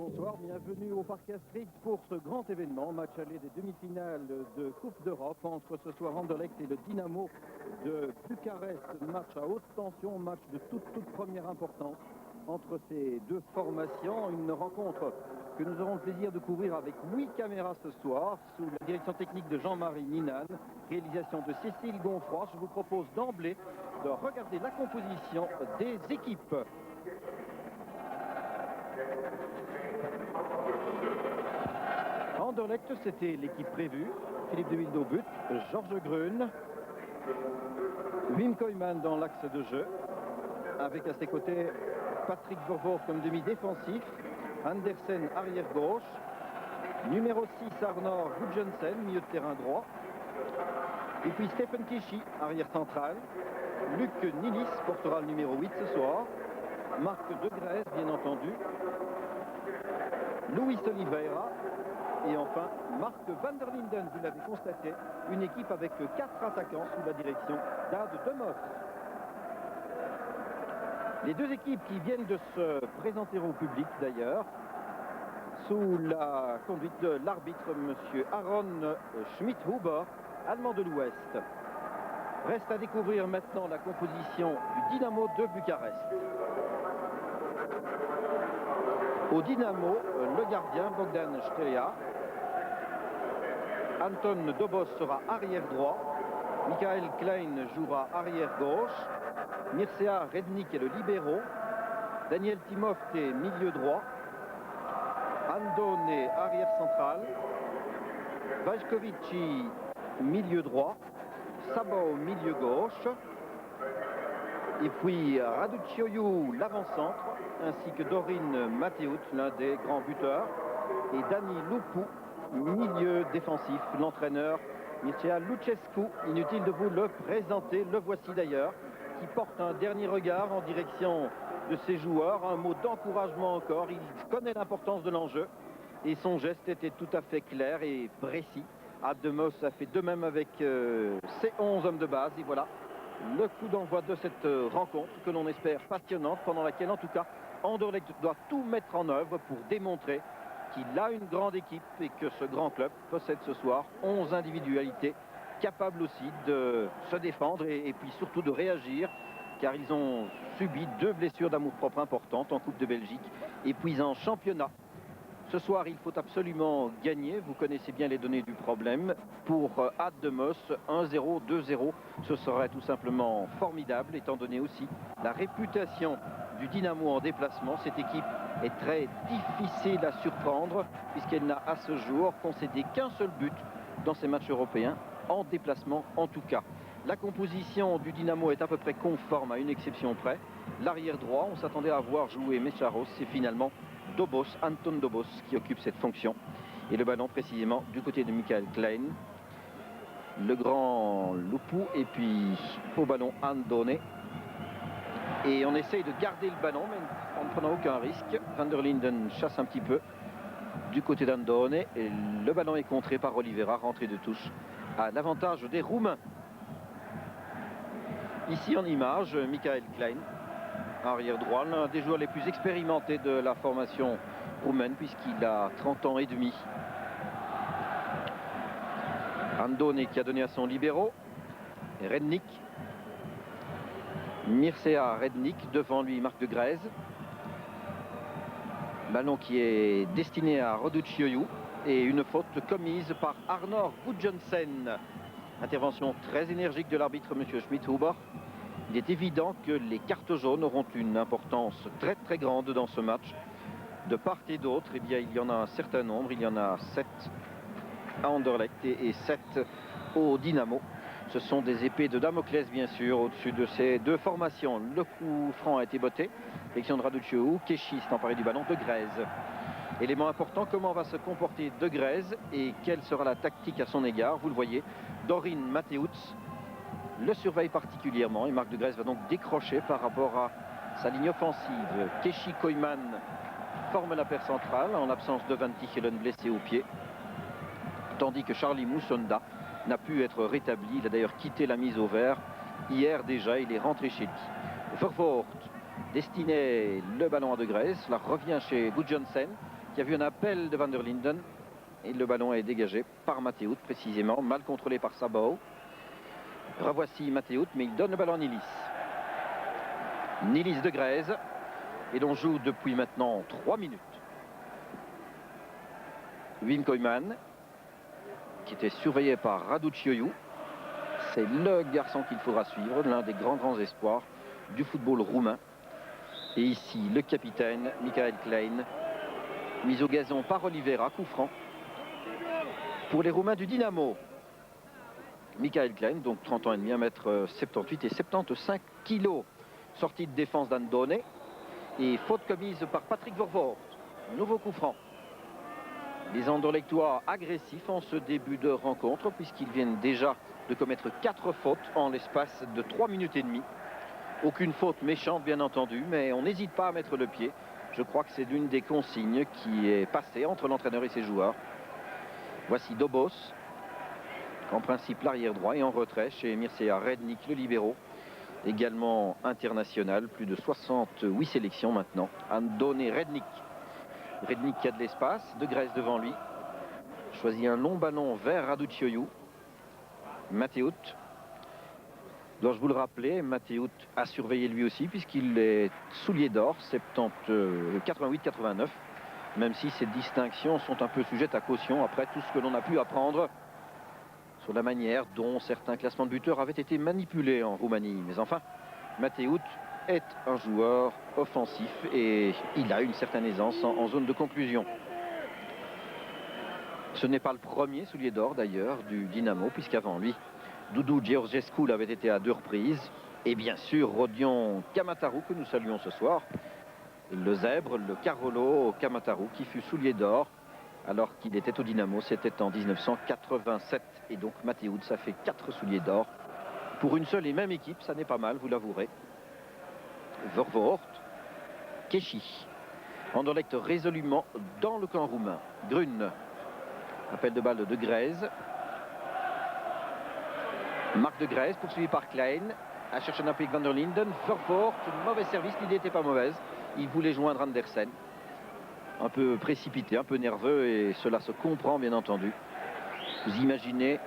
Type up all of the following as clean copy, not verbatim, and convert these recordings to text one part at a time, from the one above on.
bonsoir, bienvenue au Parc Astrid pour ce grand événement, match aller des demi-finales de Coupe d'Europe entre ce soir Anderlecht et le Dynamo de Bucarest. Match à haute tension, match de toute première importance entre ces deux formations. Une rencontre que nous aurons le plaisir de couvrir avec 8 caméras ce soir, sous la direction technique de Jean-Marie Ninan, réalisation de Cécile Gonfroy. Je vous propose d'emblée de regarder la composition des équipes. Anderlecht, c'était l'équipe prévue. Philippe de Wilde au but, Georges Grun, Wim Koyman dans l'axe de jeu, avec à ses côtés Patrick Vervoort comme demi-défensif, Andersen arrière gauche, numéro 6 Arnor Gudjonsen, milieu de terrain droit, et puis Stephen Keshi, arrière central, Luc Nilis portera le numéro 8 ce soir, Marc De Grèze bien entendu, Luis Oliveira, et enfin, Marc van der Linden, vous l'avez constaté, une équipe avec 4 attaquants sous la direction d'Ad de Mos. Les deux équipes qui viennent de se présenter au public d'ailleurs, sous la conduite de l'arbitre M. Aaron Schmidt-Huber, allemand de l'Ouest. Reste à découvrir maintenant la composition du Dynamo de Bucarest. Au Dynamo, le gardien Bogdan Stelea. Anton Dobos sera arrière droit. Michael Klein jouera arrière gauche. Mircea Rednik est le libéro. Daniel Timofte est milieu droit. Andone est arrière central. Vajkovici milieu droit. Sabo milieu gauche. Et puis Raducioiu l'avant-centre, ainsi que Dorin Mateut, l'un des grands buteurs, et Dani Lupu, milieu défensif. L'entraîneur Mircea Lucescu, inutile de vous le présenter, le voici d'ailleurs, qui porte un dernier regard en direction de ses joueurs, un mot d'encouragement encore. Il connaît l'importance de l'enjeu et son geste était tout à fait clair et précis. Ad de Mos a fait de même avec ses 11 hommes de base, et voilà le coup d'envoi de cette rencontre que l'on espère passionnante, pendant laquelle en tout cas Anderlecht doit tout mettre en œuvre pour démontrer qu'il a une grande équipe et que ce grand club possède ce soir 11 individualités capables aussi de se défendre et puis surtout de réagir, car ils ont subi 2 blessures d'amour-propre importantes en Coupe de Belgique et puis en championnat. Ce soir, il faut absolument gagner. Vous connaissez bien les données du problème. Pour Ad de Mos, 1-0, 2-0, ce serait tout simplement formidable, étant donné aussi la réputation du Dynamo en déplacement. Cette équipe est très difficile à surprendre, puisqu'elle n'a à ce jour concédé qu'un seul but dans ses matchs européens, en déplacement en tout cas. La composition du Dynamo est à peu près conforme, à une exception près. L'arrière droit, on s'attendait à voir jouer Mecharos, c'est finalement Dobos, Anton Dobos qui occupe cette fonction. Et le ballon précisément du côté de Michael Klein. Le grand Lupu et puis au ballon Andone. Et on essaye de garder le ballon mais en ne prenant aucun risque. Van der Linden chasse un petit peu du côté d'Andone. Et le ballon est contré par Oliveira, rentrée de touche à l'avantage des Roumains. Ici en image, Michael Klein, arrière droit, l'un des joueurs les plus expérimentés de la formation roumaine puisqu'il a 30 ans et demi. Andone qui a donné à son libéro. Rednik. Mircea Rednik, devant lui Marc De Grèze. Ballon qui est destiné à Raducioiu et une faute commise par Arnor Gudjonsen. Intervention très énergique de l'arbitre M. Schmidt-Huber. Il est évident que les cartes jaunes auront une importance très grande dans ce match. De part et d'autre, eh bien, il y en a un certain nombre. Il y en a 7 à Anderlecht et 7 au Dynamo. Ce sont des épées de Damoclès, bien sûr, au-dessus de ces deux formations. Le coup franc a été botté. L'élection de Raducioiu. Keshi s'est emparé du ballon. De Grèze. Élément important, comment va se comporter De Grèze et quelle sera la tactique à son égard. Vous le voyez, Dorin Mateut le surveille particulièrement et Marc De Grèze va donc décrocher par rapport à sa ligne offensive. Keshi Koyman forme la paire centrale en l'absence de Van Tichelen blessé au pied, tandis que Charlie Moussonda n'a pu être rétabli. Il a d'ailleurs quitté la mise au vert hier déjà, il est rentré chez lui. Vervoort destinait le ballon à De Grèze, cela revient chez Gudjonsen qui a vu un appel de Van der Linden. Et le ballon est dégagé par Matheout, précisément, mal contrôlé par Sabao. Revoici Matheout, mais il donne le ballon à Nilis. Nilis de Grèze. Et l'on joue depuis maintenant 3 minutes. Wim Koyman, qui était surveillé par Radu Cioiu. C'est le garçon qu'il faudra suivre, l'un des grands espoirs du football roumain. Et ici, le capitaine, Michael Klein, mis au gazon par Oliveira, coup franc. Pour les Roumains du Dynamo, Michael Klein, donc 30 ans et demi, 1m78 et 75 kg. Sortie de défense d'Andone. Et faute commise par Patrick Vervoort. Nouveau coup franc. Les Anderlechtois agressifs en ce début de rencontre, puisqu'ils viennent déjà de commettre 4 fautes en l'espace de 3 minutes et demie. Aucune faute méchante, bien entendu, mais on n'hésite pas à mettre le pied. Je crois que c'est l'une des consignes qui est passée entre l'entraîneur et ses joueurs. Voici Dobos, en principe l'arrière droit, et en retrait chez Mircea Rednik, le libéraux. Également international, plus de 68 sélections maintenant. Andone Rednik. Rednik qui a de l'espace, de Grèce devant lui. Choisit un long ballon vers Radu Cioiu. Matheout. Dois-je vous le rappeler, Matheout a surveillé lui aussi puisqu'il est soulier d'or, 88-89. Même si ces distinctions sont un peu sujettes à caution après tout ce que l'on a pu apprendre sur la manière dont certains classements de buteurs avaient été manipulés en Roumanie. Mais enfin, Matheout est un joueur offensif et il a une certaine aisance en zone de conclusion. Ce n'est pas le premier soulier d'or d'ailleurs du Dynamo, puisqu'avant lui, Doudou Georgescu l'avait été à 2 reprises. Et bien sûr, Rodion Kamataru, que nous saluons ce soir. Le zèbre, le Carolo Kamataru, qui fut soulier d'or alors qu'il était au Dynamo, c'était en 1987. Et donc Matheout, ça fait 4 souliers d'or. Pour une seule et même équipe, ça n'est pas mal, vous l'avouerez. Vervoort, Keshi. Anderlecht résolument dans le camp roumain. Grun. Appel de balle de Grèze. Marc de Grèze, poursuivi par Klein. À chercher un appui avec Van der Linden. Vervoort, mauvais service, l'idée n'était pas mauvaise. Il voulait joindre Andersen. Un peu précipité, un peu nerveux, et cela se comprend bien entendu. Vous imaginez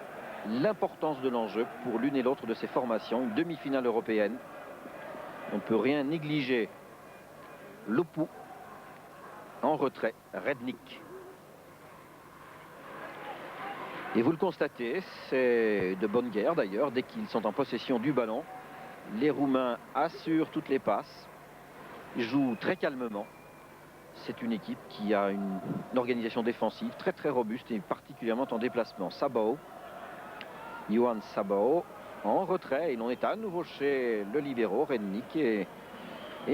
l'importance de l'enjeu pour l'une et l'autre de ces formations, une demi-finale européenne. On ne peut rien négliger. Lupu en retrait, Rednik. Et vous le constatez, c'est de bonne guerre d'ailleurs, dès qu'ils sont en possession du ballon. Les Roumains assurent toutes les passes, jouent très calmement. C'est une équipe qui a une organisation défensive très robuste et particulièrement en déplacement. Sabao, Johan Sabao en retrait, et l'on est à nouveau chez le libéraux Rednik et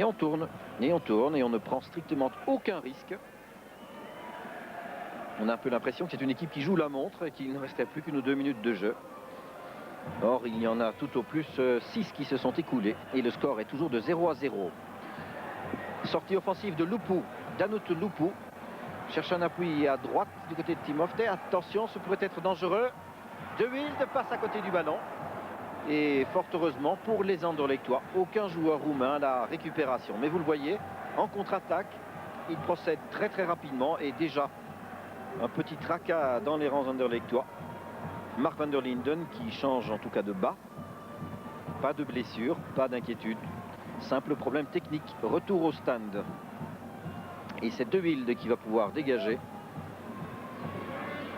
on tourne et on ne prend strictement aucun risque. On a un peu l'impression que c'est une équipe qui joue la montre et qu'il ne restait plus qu'une ou 2 minutes de jeu. Or, il y en a tout au plus 6 qui se sont écoulés et le score est toujours de 0-0. Sortie offensive de Lupu, Danut Lupu. Cherche un appui à droite du côté de Timofte. Attention, ce pourrait être dangereux. De Wild passe à côté du ballon. Et fort heureusement pour les Anderlechtois, aucun joueur roumain à la récupération. Mais vous le voyez, en contre-attaque, il procède très rapidement et déjà un petit tracas dans les rangs Anderlechtois. Mark Van der Linden qui change en tout cas de bas. Pas de blessure, pas d'inquiétude. Simple problème technique. Retour au stand. Et c'est De Wild qui va pouvoir dégager.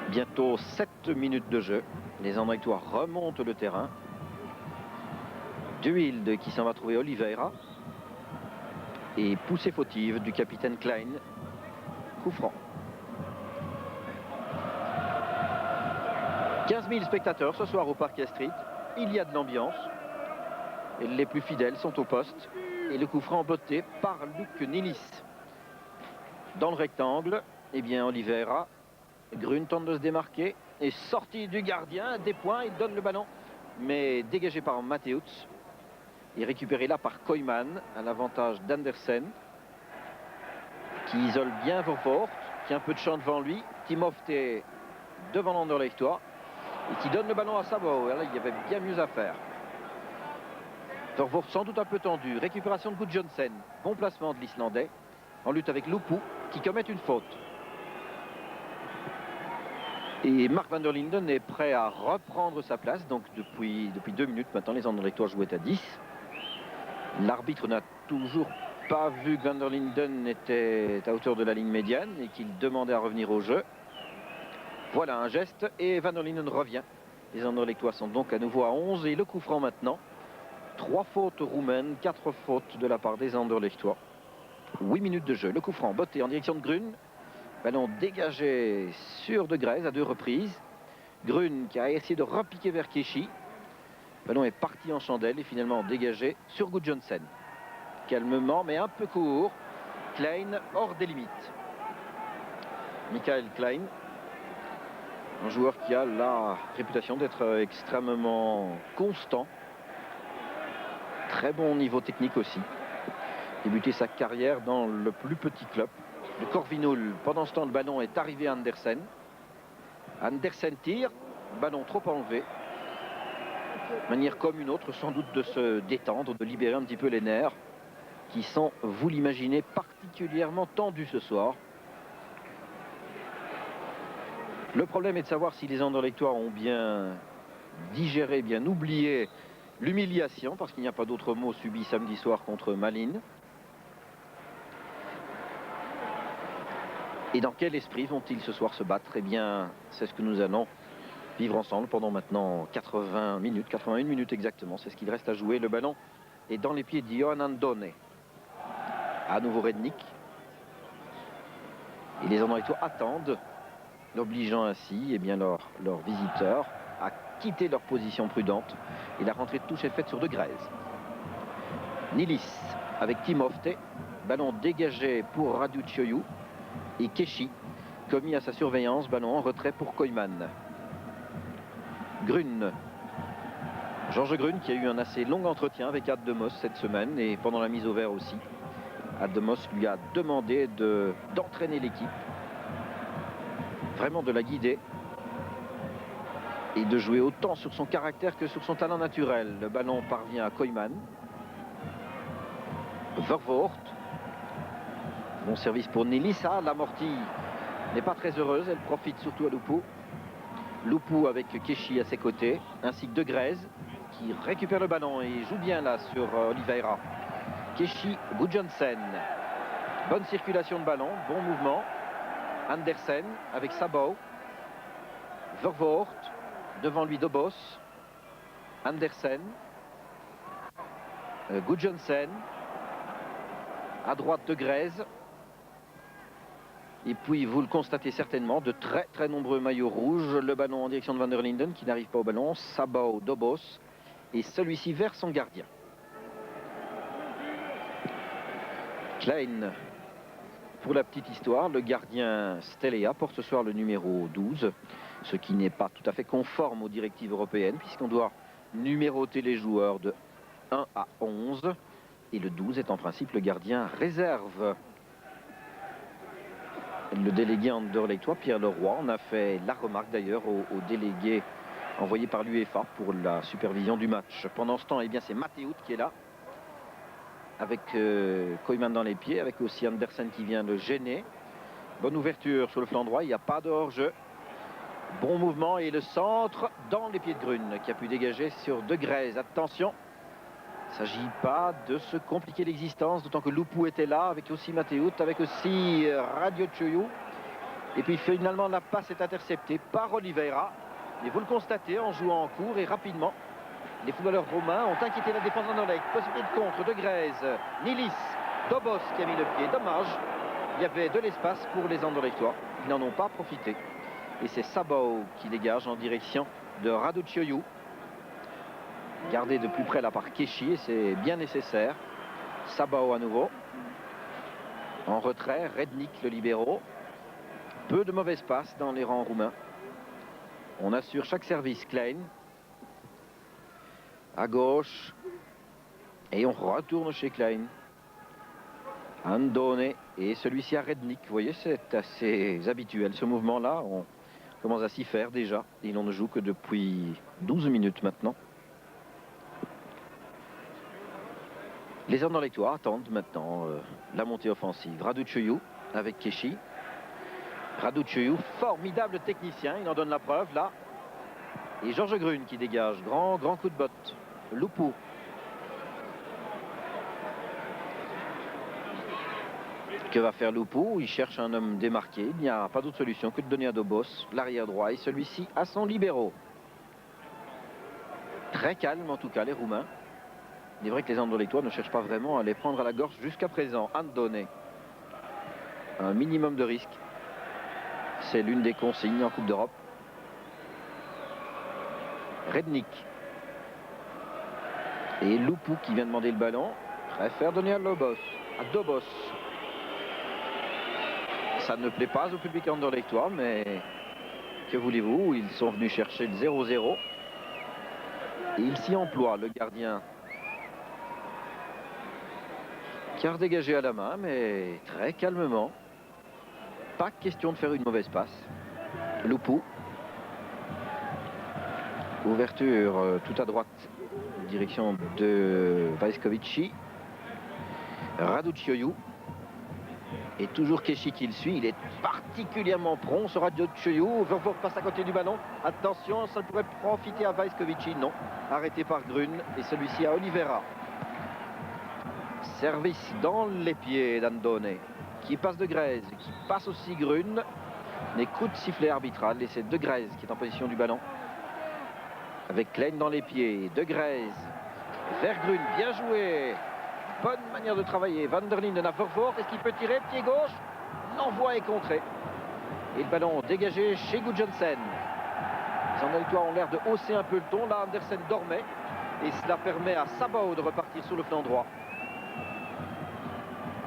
Bientôt 7 minutes de jeu. Les Anderlechtois remontent le terrain. De Wild qui s'en va trouver Oliveira. Et poussée fautive du capitaine Klein. Coup franc. 15 000 spectateurs ce soir au Parc Street. Il y a de l'ambiance. Et les plus fidèles sont au poste. Et le coup franc botté par Luc Nilis. Dans le rectangle, eh bien Oliveira. Grun tente de se démarquer. Et sortie du gardien, des points, il donne le ballon. Mais dégagé par Matheout. Et récupéré là par Koyman, à l'avantage d'Andersen. Qui isole bien Vervoort, qui a un peu de champ devant lui. Timofte devant l'Anderlechtois. Et qui donne le ballon à Sabao. Là, il y avait bien mieux à faire. Vervoort sans doute un peu tendu. Récupération de Gudjohnsen. Bon placement de l'Islandais. En lutte avec Lupu, qui commet une faute. Et Mark van der Linden est prêt à reprendre sa place. Donc depuis 2 minutes maintenant, les Anderlechtois jouaient à 10. L'arbitre n'a toujours pas vu que van der Linden était à hauteur de la ligne médiane et qu'il demandait à revenir au jeu. Voilà un geste et van der Linden revient. Les Anderlechtois sont donc à nouveau à 11 et le coup franc maintenant. 3 fautes roumaines, 4 fautes de la part des Anderlechtois. 8 minutes de jeu. Le coup franc botté en direction de Grun. Ballon dégagé sur De Grez à 2 reprises. Grun qui a essayé de repiquer vers Keshi. Ballon est parti en chandelle et finalement dégagé sur Gudjonsen. Calmement mais un peu court. Klein hors des limites. Michael Klein, un joueur qui a la réputation d'être extrêmement constant. Très bon niveau technique aussi. Débuté sa carrière dans le plus petit club de Corvinul. Pendant ce temps, le ballon est arrivé à Andersen. Andersen tire, ballon trop enlevé. Manière comme une autre, sans doute, de se détendre, de libérer un petit peu les nerfs, qui sont, vous l'imaginez, particulièrement tendus ce soir. Le problème est de savoir si les Anderlechtois ont bien digéré, bien oublié l'humiliation, parce qu'il n'y a pas d'autre mot subi samedi soir contre Malines. Et dans quel esprit vont-ils ce soir se battre? Eh bien, c'est ce que nous allons vivre ensemble pendant maintenant 80 minutes, 81 minutes exactement. C'est ce qu'il reste à jouer. Le ballon est dans les pieds de Johan Andone. À nouveau Rednick. Et les Anderlechtois attendent, obligeant ainsi eh bien, leurs visiteurs à quitter leur position prudente. Et la rentrée de touche est faite sur De Grez. Nilis avec Timofte. Ballon dégagé pour Raducioiu. Et Keshi, commis à sa surveillance, ballon en retrait pour Koyman. Grun. Georges Grun qui a eu un assez long entretien avec Ad de Mos cette semaine et pendant la mise au vert aussi. Ad de Mos lui a demandé d'entraîner l'équipe, vraiment de la guider et de jouer autant sur son caractère que sur son talent naturel. Le ballon parvient à Koyman. Vervoort. Bon service pour Nilissa. L'amortie n'est pas très heureuse. Elle profite surtout à Lupu. Lupu avec Keshi à ses côtés. Ainsi que De Grez qui récupère le ballon et joue bien là sur Oliveira. Keshi, Gudjonsen. Bonne circulation de ballon. Bon mouvement. Andersen avec Sabau. Vervoort. Devant lui Dobos. Andersen. Gudjonsen. À droite De Grez. Et puis, vous le constatez certainement, de très nombreux maillots rouges. Le ballon en direction de van der Linden qui n'arrive pas au ballon. Sabau, Dobos. Et celui-ci vers son gardien. Klein. Pour la petite histoire, le gardien Stelea porte ce soir le numéro 12. Ce qui n'est pas tout à fait conforme aux directives européennes, puisqu'on doit numéroter les joueurs de 1 à 11. Et le 12 est en principe le gardien réserve. Le délégué Anderlechtois, Pierre Leroy, en a fait la remarque d'ailleurs au délégué envoyé par l'UEFA pour la supervision du match. Pendant ce temps, eh bien, c'est Mathéout qui est là, avec Koyman dans les pieds, avec aussi Andersen qui vient le gêner. Bonne ouverture sur le flanc droit, il n'y a pas de hors-jeu. Bon mouvement et le centre dans les pieds de Grun qui a pu dégager sur De Grez. Attention, il ne s'agit pas de se compliquer l'existence, d'autant que Lupu était là, avec aussi Mathéout, avec aussi Raducioiu. Et puis finalement la passe est interceptée par Oliveira. Et vous le constatez en jouant en court et rapidement. Les footballeurs romains ont inquiété la défense d'Anderlecht. Possibilité de contre, De Grez, Nilis, Dobos qui a mis le pied. Dommage, il y avait de l'espace pour les Anderlechtois. Ils n'en ont pas profité. Et c'est Sabau qui dégage en direction de Raducioiu. Gardé de plus près là par Keshi et c'est bien nécessaire. Sabau à nouveau. En retrait, Rednick le libéraux. Peu de mauvais passe dans les rangs roumains. On assure chaque service. Klein. À gauche. Et on retourne chez Klein. Andone et celui-ci à Rednick. Vous voyez, c'est assez habituel ce mouvement-là. On commence à s'y faire déjà. Et l'on ne joue que depuis 12 minutes maintenant. Les Anderlechtois attendent maintenant la montée offensive. Raducioiu avec Keshi. Raducioiu, formidable technicien, il en donne la preuve là. Et Georges Grune qui dégage, grand coup de botte. Loupou. Que va faire Loupou? Il cherche un homme démarqué. Il n'y a pas d'autre solution que de donner à Dobos l'arrière droit et celui-ci à son libéro. Très calme en tout cas les Roumains. Il est vrai que les Anderlechtois ne cherchent pas vraiment à les prendre à la gorge jusqu'à présent. Andone. Un minimum de risque. C'est l'une des consignes en Coupe d'Europe. Rednik. Et Loupou qui vient demander le ballon. Préfère donner à Dobos. Ça ne plaît pas au public anderlechtois, mais que voulez-vous, ils sont venus chercher le 0-0. Et il s'y emploie, le gardien. Quart dégagé à la main, mais très calmement. Pas question de faire une mauvaise passe. Loupou. Ouverture tout à droite, direction de Vaskovici. Raducioiu. Et toujours Keshi qui le suit. Il est particulièrement prompt, ce Raducioiu. Vervoort passe à côté du ballon. Attention, ça pourrait profiter à Vaskovici. Non, arrêté par Grune. Et celui-ci à Oliveira. Service dans les pieds d'Andone. Qui passe de Grèze, qui passe aussi Grune. Les coups de sifflet arbitral. Et c'est De Grèze qui est en position du ballon. Avec Klein dans les pieds. De Grèze. Vers Grune. Bien joué. Bonne manière de travailler. Van der Linden à Vervoort. Est-ce qu'il peut tirer? Pied gauche. L'envoi est contré. Et le ballon dégagé chez Gudjonsen. Les Anderlechtois ont l'air de hausser un peu le ton. Là, Andersen dormait. Et cela permet à Sabao de repartir sur le flanc droit.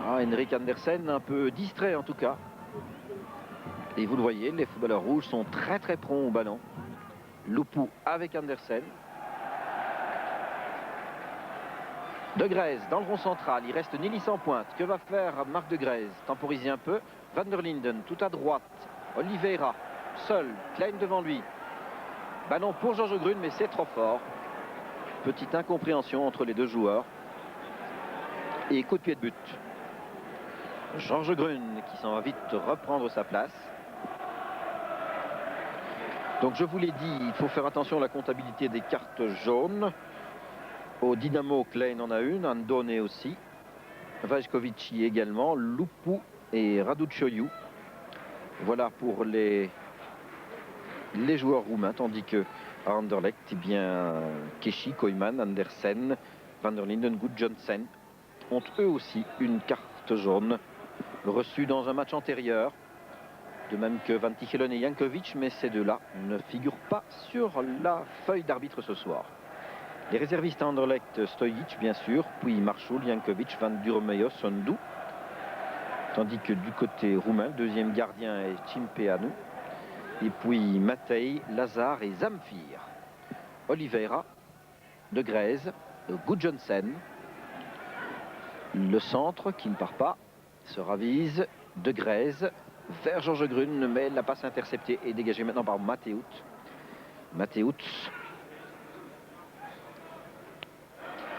Henrik Andersen un peu distrait en tout cas. Et vous le voyez, les footballeurs rouges sont très prompts au ballon. Loupou avec Andersen. De Grèze dans le rond central, il reste Nilis en pointe. Que va faire Marc De Grèze? Temporiser un peu. Van der Linden tout à droite. Oliveira seul, Klein devant lui. Ballon pour Georges Grune, mais c'est trop fort. Petite incompréhension entre les deux joueurs. Et coup de pied de but. Georges Grune qui s'en va vite reprendre sa place. Donc je vous l'ai dit, il faut faire attention à la comptabilité des cartes jaunes. Au Dynamo, Klein en a une, Andone aussi. Vaskovici également, Loupou et Raducioiu. Voilà pour les joueurs roumains, tandis que à Anderlecht, eh bien, Keshi, Koyman, Andersen, Van der Linden, Gudjonsen ont eux aussi une carte jaune reçue dans un match antérieur. De même que Van Tichelen et Jankovic, mais ces deux-là ne figurent pas sur la feuille d'arbitre ce soir. Les réservistes à Anderlecht, Stojic bien sûr, puis Marshall, Jankovic, Van Durmeyos, Sondu. Tandis que du côté roumain, deuxième gardien est Cimpeanu. Et puis Matei, Lazar et Zamfir. Oliveira, De Grèze, Gudjonsen. Le centre qui ne part pas se ravise. De Grèze vers Georges Grune, mais la passe interceptée est dégagée maintenant par Matteut.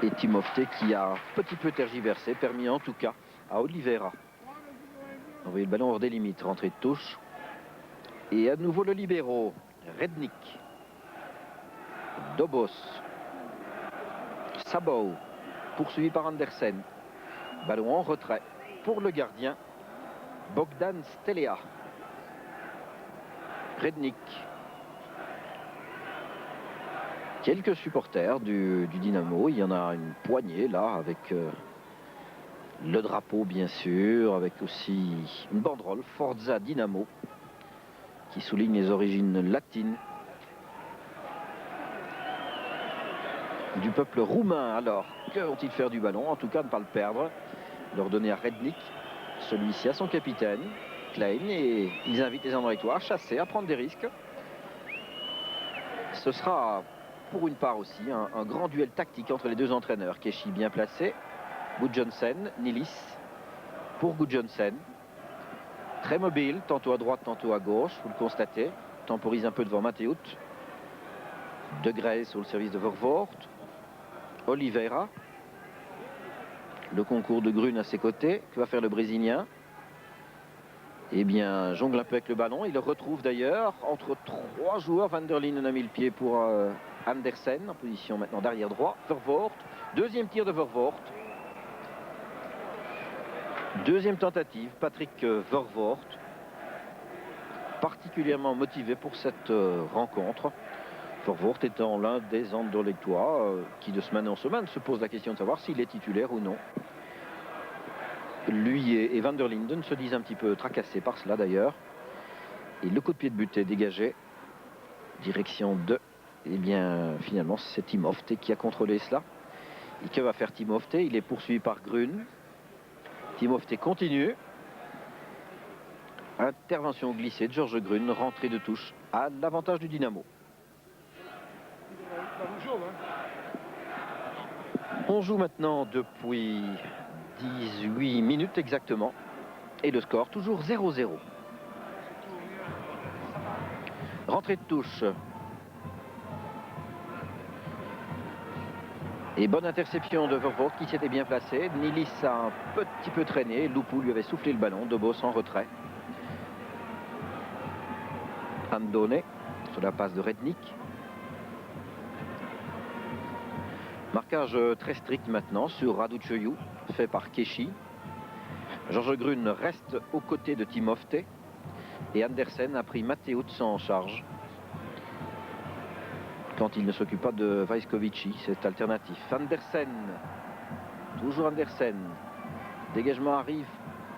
Et Timofte qui a un petit peu tergiversé, permis en tout cas à Oliveira envoyer le ballon hors des limites, rentrée de touche. Et à nouveau le libéro, Rednik, Dobos, Sabao, poursuivi par Andersen. Ballon en retrait pour le gardien, Bogdan Stelea. Rednik. Quelques supporters du Dynamo, il y en a une poignée là avec le drapeau bien sûr, avec aussi une banderole Forza Dynamo qui souligne les origines latines du peuple roumain. Alors, que vont-ils faire du ballon? En tout cas, ne pas le perdre. Leur donner à Rednik, celui-ci à son capitaine, Klein, et ils invitent les Anderlechtois à chasser, à prendre des risques. Ce sera pour une part aussi un grand duel tactique entre les deux entraîneurs. Keshi bien placé, Gudjonsen, Nilis pour Gudjonsen. Très mobile, tantôt à droite, tantôt à gauche, vous le constatez. Temporise un peu devant Matteut. De Grèze sur le service de Vervoort. Oliveira. Le concours de Grune à ses côtés. Que va faire le Brésilien? Eh bien, jongle un peu avec le ballon. Il le retrouve d'ailleurs entre 3 joueurs. Van der Linden a mis le pied pour Andersen, en position maintenant d'arrière droit. Vervoort, deuxième tir de Vervoort. Deuxième tentative, Patrick Vervoort, particulièrement motivé pour cette rencontre. Vervoort étant l'un des Anderlechtois qui de semaine en semaine se pose la question de savoir s'il est titulaire ou non. Lui et Van der Linden se disent un petit peu tracassés par cela d'ailleurs. Et le coup de pied de but est dégagé. Direction de... Eh bien, finalement, c'est Timofte qui a contrôlé cela. Et que va faire Timofte? Il est poursuivi par Grun. Timofte continue. Intervention glissée de Georges Grun, rentrée de touche à l'avantage du Dynamo. On joue maintenant depuis 18 minutes exactement. Et le score toujours 0-0. Rentrée de touche. Et bonne interception de Vervoort qui s'était bien placé. Nilis a un petit peu traîné. Loupou lui avait soufflé le ballon. Dobos en retrait. Andone sur la passe de Rednik. Marquage très strict maintenant sur Raducioiu, fait par Keshi. Georges Grun reste aux côtés de Timofte. Et Andersen a pris Mateusz en charge. Quand il ne s'occupe pas de Vaiskovici, c'est alternatif. Andersen, toujours Andersen. Dégagement arrive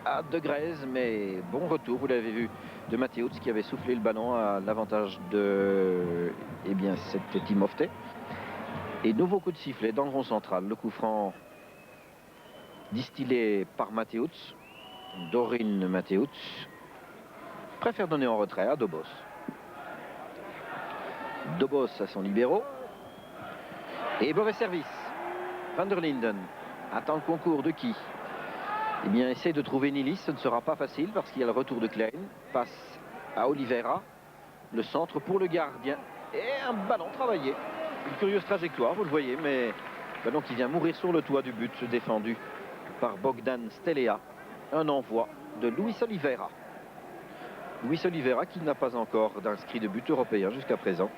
à De Grez, mais bon retour, vous l'avez vu, de Mateusz qui avait soufflé le ballon à l'avantage de... Eh bien, c'était Timofte. Et nouveau coup de sifflet dans le rond central. Le coup franc distillé par Mateusz. Dorin Mateusz préfère donner en retrait à Dobos. Dobos à son libéro. Et mauvais service. Van der Linden attend le concours de qui? Eh bien, essaye de trouver Nilis. Ce ne sera pas facile parce qu'il y a le retour de Klein. Passe à Oliveira. Le centre pour le gardien. Et un ballon travaillé. Une curieuse trajectoire, vous le voyez, mais ballon qui vient mourir sur le toit du but, défendu par Bogdan Stelea. Un envoi de Luis Oliveira. Luis Oliveira qui n'a pas encore d'inscrit de but européen jusqu'à présent.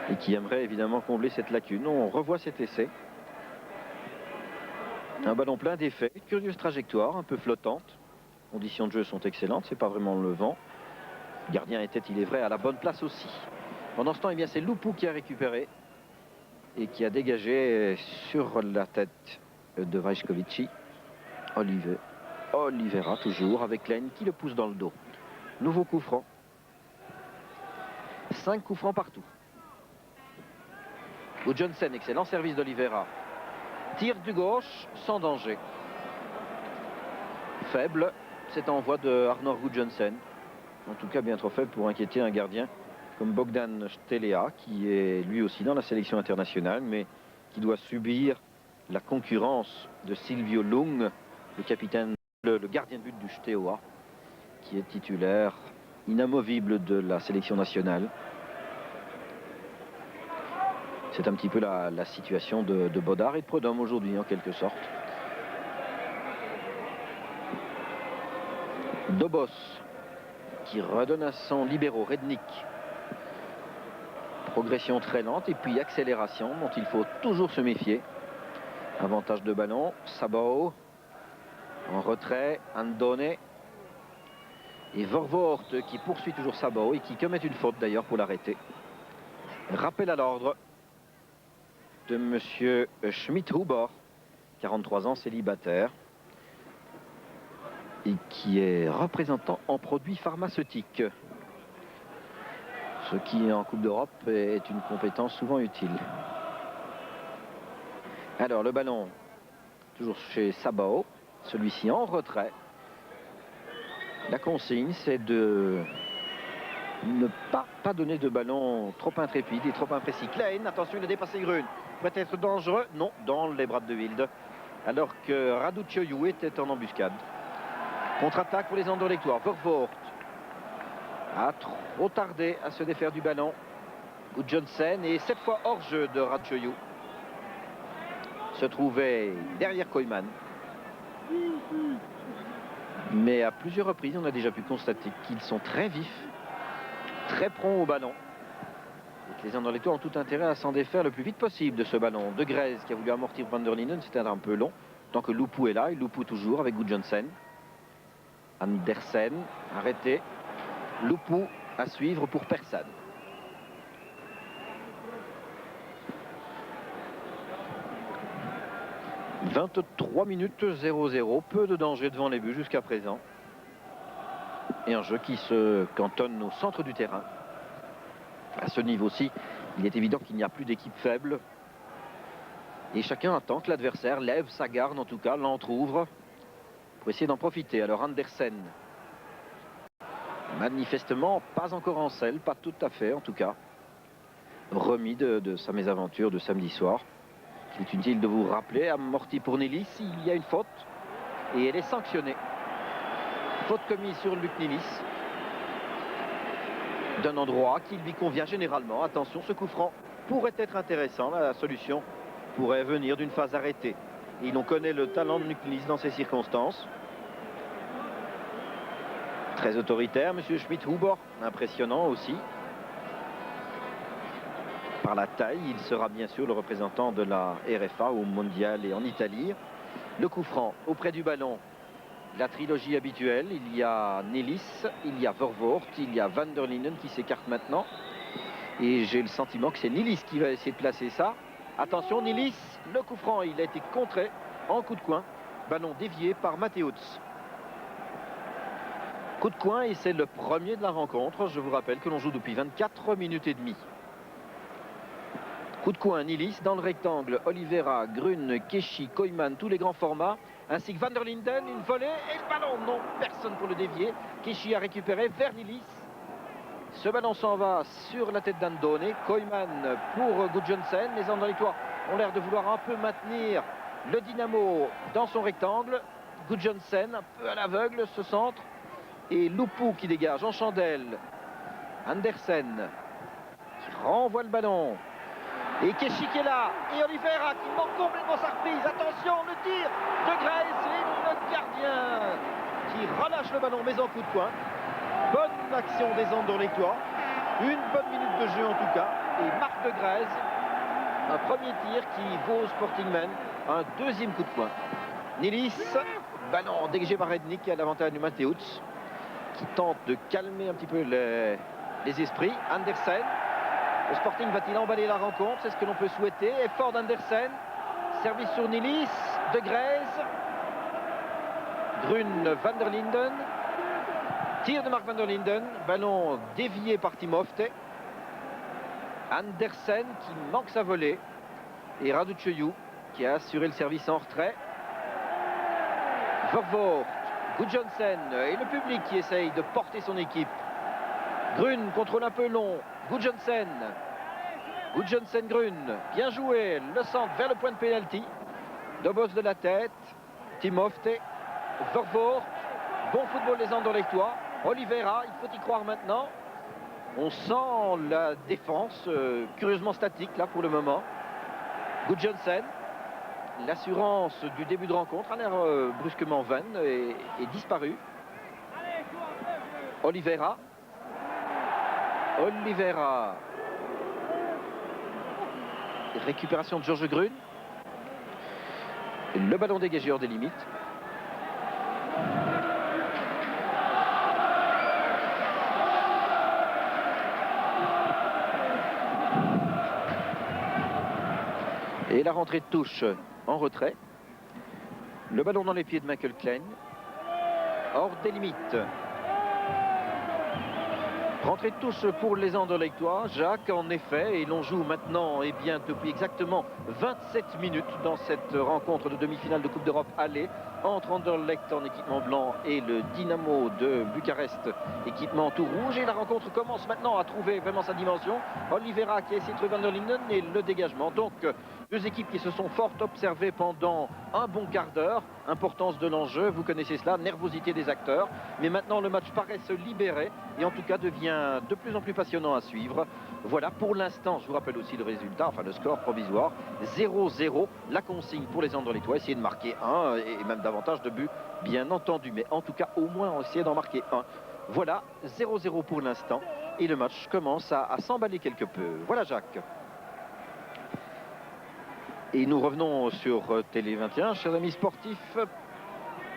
Et qui aimerait évidemment combler cette lacune. On revoit cet essai. Un ballon plein d'effets, curieuse trajectoire, un peu flottante. Conditions de jeu sont excellentes, c'est pas vraiment le vent. Le gardien était, il est vrai, à la bonne place aussi. Pendant ce temps, eh bien, c'est Loupou qui a récupéré et qui a dégagé sur la tête de Vaiskovici. Oliveira toujours avec Klein qui le pousse dans le dos. Nouveau coup franc. 5 coups francs partout. Gudjonsen, excellent service d'Oliveira. Tir du gauche, sans danger. Faible, cet envoi de Arnor Gudjonsen. En tout cas, bien trop faible pour inquiéter un gardien comme Bogdan Stelea, qui est lui aussi dans la sélection internationale, mais qui doit subir la concurrence de Silvio Lung, le capitaine, le gardien de but du Steaua, qui est titulaire inamovible de la sélection nationale. C'est un petit peu la situation de Bodard et de Prudhomme aujourd'hui, en quelque sorte. Dobos, qui redonne à son libéro, Rednik. Progression très lente et puis accélération dont il faut toujours se méfier. Avantage de ballon, Sabao. En retrait, Andone. Et Vervoort qui poursuit toujours Sabao et qui commet une faute d'ailleurs pour l'arrêter. Rappel à l'ordre de monsieur Schmidhuber, 43 ans, célibataire, et qui est représentant en produits pharmaceutiques. Ce qui, en Coupe d'Europe, est une compétence souvent utile. Alors, le ballon, toujours chez Sabao, celui-ci en retrait. La consigne, c'est de ne pas donner de ballon trop intrépide et trop imprécis. Klein, attention, il a dépassé Grun. Peut-être dangereux? Non, dans les bras de Wild. Alors que Raducioiu était en embuscade. Contre-attaque pour les Anderlechtois. Vervoort a trop tardé à se défaire du ballon. Gudjonsen et cette fois hors-jeu de Raducioiu. Se trouvait derrière Koeman. Mais à plusieurs reprises, on a déjà pu constater qu'ils sont très vifs, très prompts au ballon. Et que les Anderlechtois ont tout intérêt à s'en défaire le plus vite possible de ce ballon. De Grez qui a voulu amortir Van der Linden, c'était un peu long. Tant que Loupou est là, il Loupou toujours avec Gudjonsen. Andersen, arrêté. Loupou à suivre pour personne. « 23 minutes 0-0, peu de danger devant les buts jusqu'à présent. Et un jeu qui se cantonne au centre du terrain. À ce niveau-ci, il est évident qu'il n'y a plus d'équipe faible. Et chacun attend que l'adversaire lève sa garde, en tout cas, l'entrouvre, pour essayer d'en profiter. Alors Andersen, manifestement pas encore en selle, pas tout à fait en tout cas. Remis de sa mésaventure de samedi soir. Il est inutile de vous rappeler, amorti pour Nilis, il y a une faute. Et elle est sanctionnée. Faute commise sur Luc Nilis. D'un endroit qui lui convient généralement. Attention, ce coup franc pourrait être intéressant. La solution pourrait venir d'une phase arrêtée. Et l'on connaît le talent de Luc Nilis dans ces circonstances. Très autoritaire, monsieur Schmidt-Huber. Impressionnant aussi. Par la taille, il sera bien sûr le représentant de la RFA au Mondial et en Italie. Le coup franc auprès du ballon. La trilogie habituelle, il y a Nilis, il y a Vervoort, il y a Van der Linden qui s'écarte maintenant. Et j'ai le sentiment que c'est Nilis qui va essayer de placer ça. Attention, Nilis, le coup franc, il a été contré en coup de coin. Ballon dévié par Matthäus. Coup de coin et c'est le premier de la rencontre. Je vous rappelle que l'on joue depuis 24 minutes et demie. Coup de coin, Nilis dans le rectangle, Oliveira, Grun, Keshi, Koyman, tous les grands formats, ainsi que Van der Linden, une volée et le ballon, non, personne pour le dévier. Keshi a récupéré vers Nilis. Ce ballon s'en va sur la tête d'Andone, Koyman pour Gudjonsen. Les Anderlechtois ont l'air de vouloir un peu maintenir le Dynamo dans son rectangle. Gudjonsen, un peu à l'aveugle, ce centre. Et Loupou qui dégage en chandelle. Andersen qui renvoie le ballon. Et Keshi qui est là, et Oliveira qui manque complètement sa reprise. Attention, le tir de Grez et le gardien qui relâche le ballon, mais en coup de coin. Bonne action des Anderlechtois. Une bonne minute de jeu en tout cas. Et Marc de Grez, un premier tir qui vaut au Sportingman, un deuxième coup de coin. Nilis, ballon dégagé par Rednick qui a l'avantage du Matthäus, qui tente de calmer un petit peu les esprits. Andersen. Le Sporting va-t-il emballer la rencontre? C'est ce que l'on peut souhaiter. Effort d'Andersen. Service sur Nilis. De Grez. Grun, Van der Linden. Tir de Marc Van der Linden. Ballon dévié par Timofte. Andersen qui manque sa volée. Et Raducioiu qui a assuré le service en retrait. Vervoort. Gudjonsen et le public qui essaye de porter son équipe. Grun contrôle un peu long. Gudjonsen. Gudjonsen Grun. Bien joué. Le centre vers le point de pénalty. Dobos de la tête. Timofte. Vervoort. Bon football des Anderlechtois. Oliveira. Il faut y croire maintenant. On sent la défense curieusement statique là pour le moment. Gudjonsen. L'assurance du début de rencontre a l'air brusquement vaine et disparue. Oliveira. Oliveira. Récupération de Georges Grun. Le ballon dégagé hors des limites. Et la rentrée de touche en retrait. Le ballon dans les pieds de Michael Klein. Hors des limites. Rentrée de touche pour les Anderlechtois. Jacques, en effet, et l'on joue maintenant depuis exactement 27 minutes dans cette rencontre de demi-finale de Coupe d'Europe aller entre Anderlecht en équipement blanc et le Dynamo de Bucarest, équipement tout rouge. Et la rencontre commence maintenant à trouver vraiment sa dimension. Oliveira qui essaie de trouver Van der Linden et le dégagement. Donc, deux équipes qui se sont fort observées pendant un bon quart d'heure. Importance de l'enjeu, vous connaissez cela, nervosité des acteurs. Mais maintenant, le match paraît se libérer et en tout cas devient de plus en plus passionnant à suivre. Voilà, pour l'instant, je vous rappelle aussi le résultat, enfin le score provisoire, 0-0. La consigne pour les Anderlechtois, essayer de marquer un et même d'avoir davantage de buts, bien entendu. Mais en tout cas, au moins, essayer d'en marquer un. Voilà, 0-0 pour l'instant. Et le match commence à s'emballer quelque peu. Voilà, Jacques. Et nous revenons sur Télé 21, chers amis sportifs,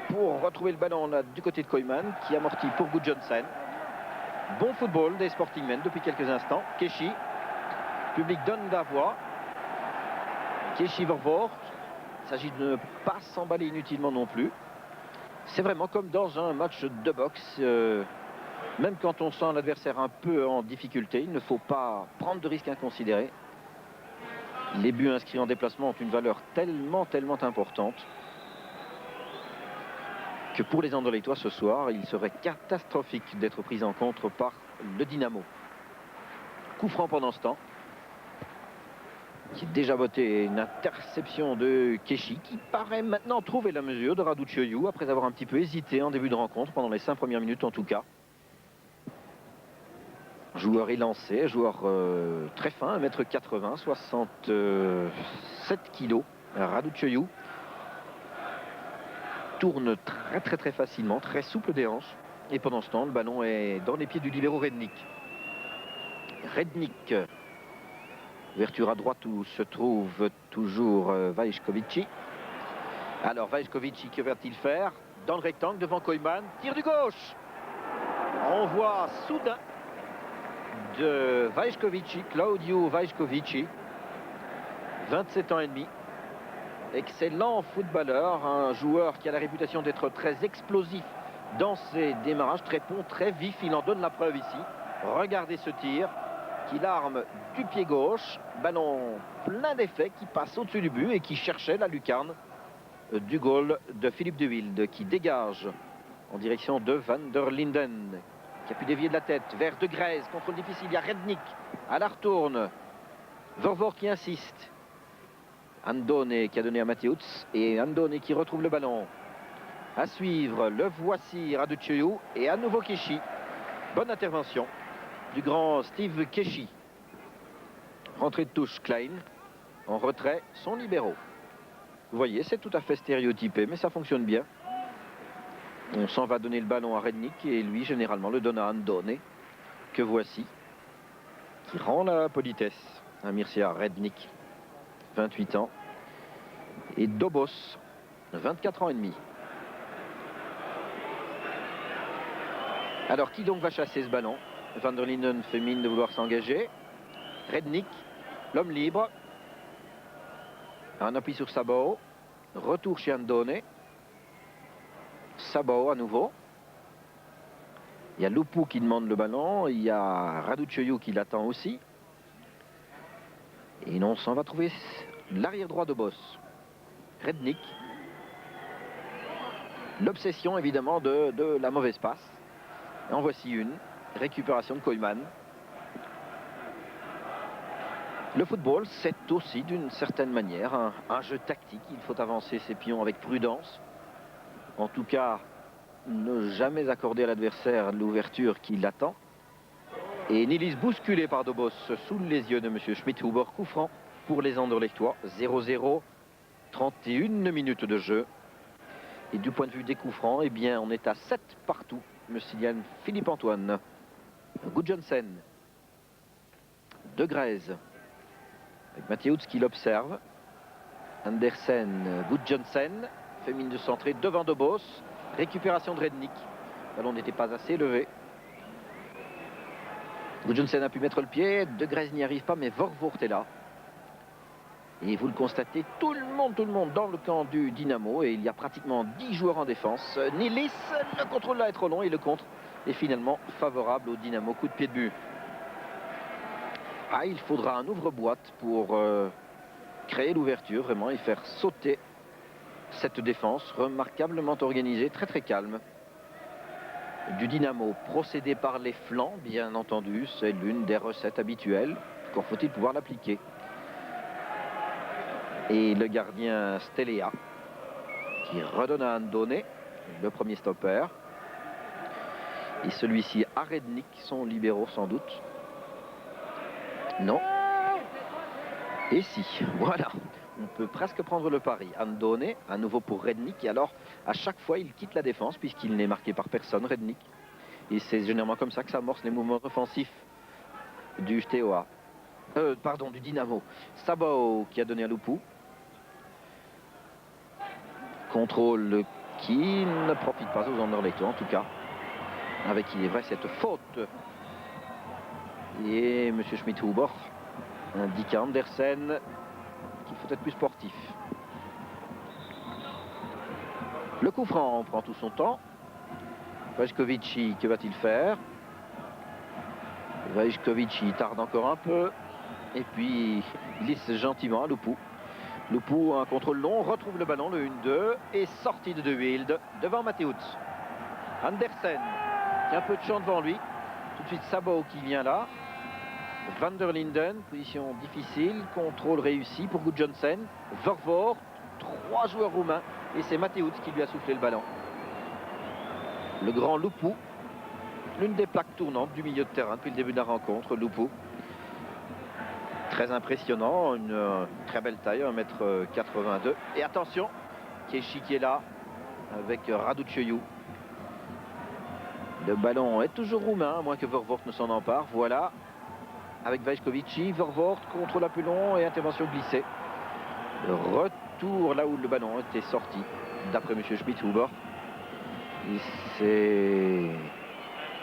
pour retrouver le ballon là, du côté de Koyman, qui amortit pour Gudjonsen. Bon football des Sportingmen depuis quelques instants. Keshi, public donne la voix. Keshi Vervoort. Il s'agit de ne pas s'emballer inutilement non plus. C'est vraiment comme dans un match de boxe. Même quand on sent l'adversaire un peu en difficulté, il ne faut pas prendre de risques inconsidérés. Les buts inscrits en déplacement ont une valeur tellement importante que pour les Anderlechtois ce soir, il serait catastrophique d'être pris en contre par le Dynamo. Coup franc pendant ce temps, qui est déjà botté, une interception de Keshi, qui paraît maintenant trouver la mesure de Raducioiu, après avoir un petit peu hésité en début de rencontre, pendant les 5 premières minutes en tout cas. Joueur élancé, joueur très fin, 1m80, 67 kg. Raducioiu tourne très facilement, très souple des hanches. Et pendant ce temps, le ballon est dans les pieds du libéro Rednik. Rednik, ouverture à droite où se trouve toujours Vaichkovici. Alors Vaichkovici, que va-t-il faire? Dans le rectangle devant Koyman, tir du gauche. Envoi soudain de Vaichkovici, Claudio Vaichkovici, 27 ans et demi. Excellent footballeur, un joueur qui a la réputation d'être très explosif dans ses démarrages, très bon, très vif, il en donne la preuve ici. Regardez ce tir qu'il arme du pied gauche, ballon plein d'effets qui passe au-dessus du but et qui cherchait la lucarne du goal de Philippe de Wilde, qui dégage en direction de Van der Linden, qui a pu dévier de la tête vers De Greyse, contrôle difficile, il y a Rednik à la retourne, Vervoort qui insiste, Andone qui a donné à Mateusz, et Andone qui retrouve le ballon. À suivre, le voici Raducioiu et à nouveau Keshi. Bonne intervention du grand Steve Keshi. Rentrée de touche Klein, en retrait son libéraux. Vous voyez, c'est tout à fait stéréotypé, mais ça fonctionne bien. On s'en va donner le ballon à Rednik et lui généralement le donne à Andone, que voici, qui rend la politesse à Mircea Rednik, 28 ans, et Dobos, 24 ans et demi. Alors qui donc va chasser ce ballon? Van der Linden fait mine de vouloir s'engager. Rednik, l'homme libre, un appui sur Sabao, retour chez Andone. Sabao à nouveau. Il y a Lupu qui demande le ballon, il y a Raducioiu qui l'attend aussi. Et on s'en va trouver l'arrière droit de Boss. Rednik. L'obsession évidemment de la mauvaise passe. Et en voici une. Récupération de Koyman. Le football, c'est aussi d'une certaine manière un jeu tactique. Il faut avancer ses pions avec prudence. En tout cas, ne jamais accorder à l'adversaire l'ouverture qui l'attend. Et Nilis bousculé par Dobos sous les yeux de M. Schmidhuber. Coup franc pour les Anderlechtois. 0-0, 31 minutes de jeu. Et du point de vue des coups francs, eh bien, on est à 7 partout, me signale Philippe Antoine. Gudjonsen, De Greyse, avec Mateusz qui l'observe. Andersen, Gudjonsen, fait mine de centrer devant Dobos. Récupération de Rednik. Le ballon n'était pas assez élevé. Gudjonsen a pu mettre le pied, De Greyse n'y arrive pas, mais Vervoort est là. Et vous le constatez, tout le monde dans le camp du Dynamo. Et il y a pratiquement 10 joueurs en défense. Nilis, le contrôle là est trop long et le contre est finalement favorable au Dynamo. Coup de pied de but. Ah, il faudra un ouvre-boîte pour créer l'ouverture vraiment et faire sauter cette défense remarquablement organisée, très calme du Dynamo. Procédé par les flancs, bien entendu, c'est l'une des recettes habituelles. Encore faut-il pouvoir l'appliquer. Et le gardien Stelea qui redonne à Andone, le premier stopper. Et celui-ci à Rednik, son libéraux sans doute. Non. Et si, voilà. On peut presque prendre le pari. Andone, à nouveau pour Rednick. Et alors, à chaque fois, il quitte la défense puisqu'il n'est marqué par personne, Rednick. Et c'est généralement comme ça que ça amorce les mouvements offensifs du STOA. Pardon, du Dynamo. Sabao qui a donné à Loupou. Contrôle qui ne profite pas aux Anderlechtois en tout cas. Avec, il est vrai, cette faute. Et M. Schmidt-Huber indique à Andersen qu'il faut être plus sportif. Le coup franc prend tout son temps. Vajkovici, que va-t-il faire? Vajkovici tarde encore un peu. Et puis, il glisse gentiment à Loupou. Loupou, un contrôle long, retrouve le ballon, le 1-2, et sortie de De Wilde devant Mateusz. Andersen, qui a un peu de champ devant lui. Tout de suite Sabao qui vient là. Van der Linden, position difficile, contrôle réussi pour Gudjonsen. Vervoort, 3 joueurs roumains, et c'est Mateusz qui lui a soufflé le ballon. Le grand Loupou, l'une des plaques tournantes du milieu de terrain depuis le début de la rencontre, Loupou. Très impressionnant, une très belle taille, 1m82. Et attention, Keshi qui est là, avec Raducioiu. Le ballon est toujours roumain, à moins que Vervoort ne s'en empare. Voilà, avec Vajkovici, Vervoort, contrôle un peu long et intervention glissée. Le retour là où le ballon était sorti, d'après M. Schmidt-Huber. C'est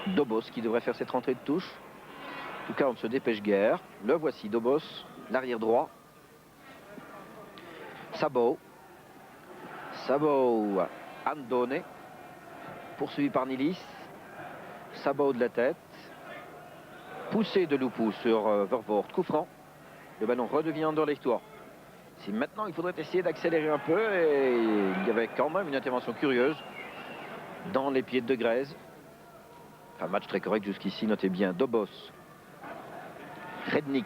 Dobos qui devrait faire cette rentrée de touche. En tout cas, on ne se dépêche guère. Le voici, Dobos, l'arrière droit. Sabao. Sabao, Andone. Poursuivi par Nilis. Sabao de la tête. Poussé de Loupou sur Vervoort. Coup franc. Le ballon redevient Anderlechtois. Si maintenant il faudrait essayer d'accélérer un peu, et il y avait quand même une intervention curieuse dans les pieds de De Grèze. Un match très correct jusqu'ici, notez bien. Dobos. Rednick.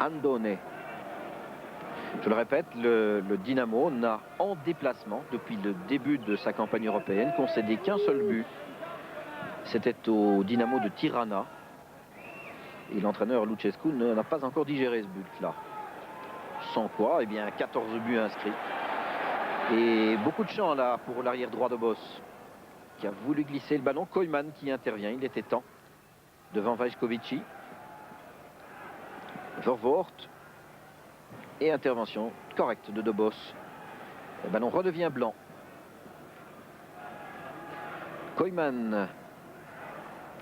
Andone. Je le répète, le Dynamo n'a en déplacement, depuis le début de sa campagne européenne, concédé qu'un seul but. C'était au Dynamo de Tirana. Et l'entraîneur Lucescu n'a pas encore digéré ce but-là. Sans quoi, eh bien, 14 buts inscrits. Et beaucoup de chants là pour l'arrière droit de Boss, qui a voulu glisser le ballon. Koyman qui intervient, il était temps. Devant Vajkovici. Vervoort. Et intervention correcte de Boss. Le ballon redevient blanc. Koyman.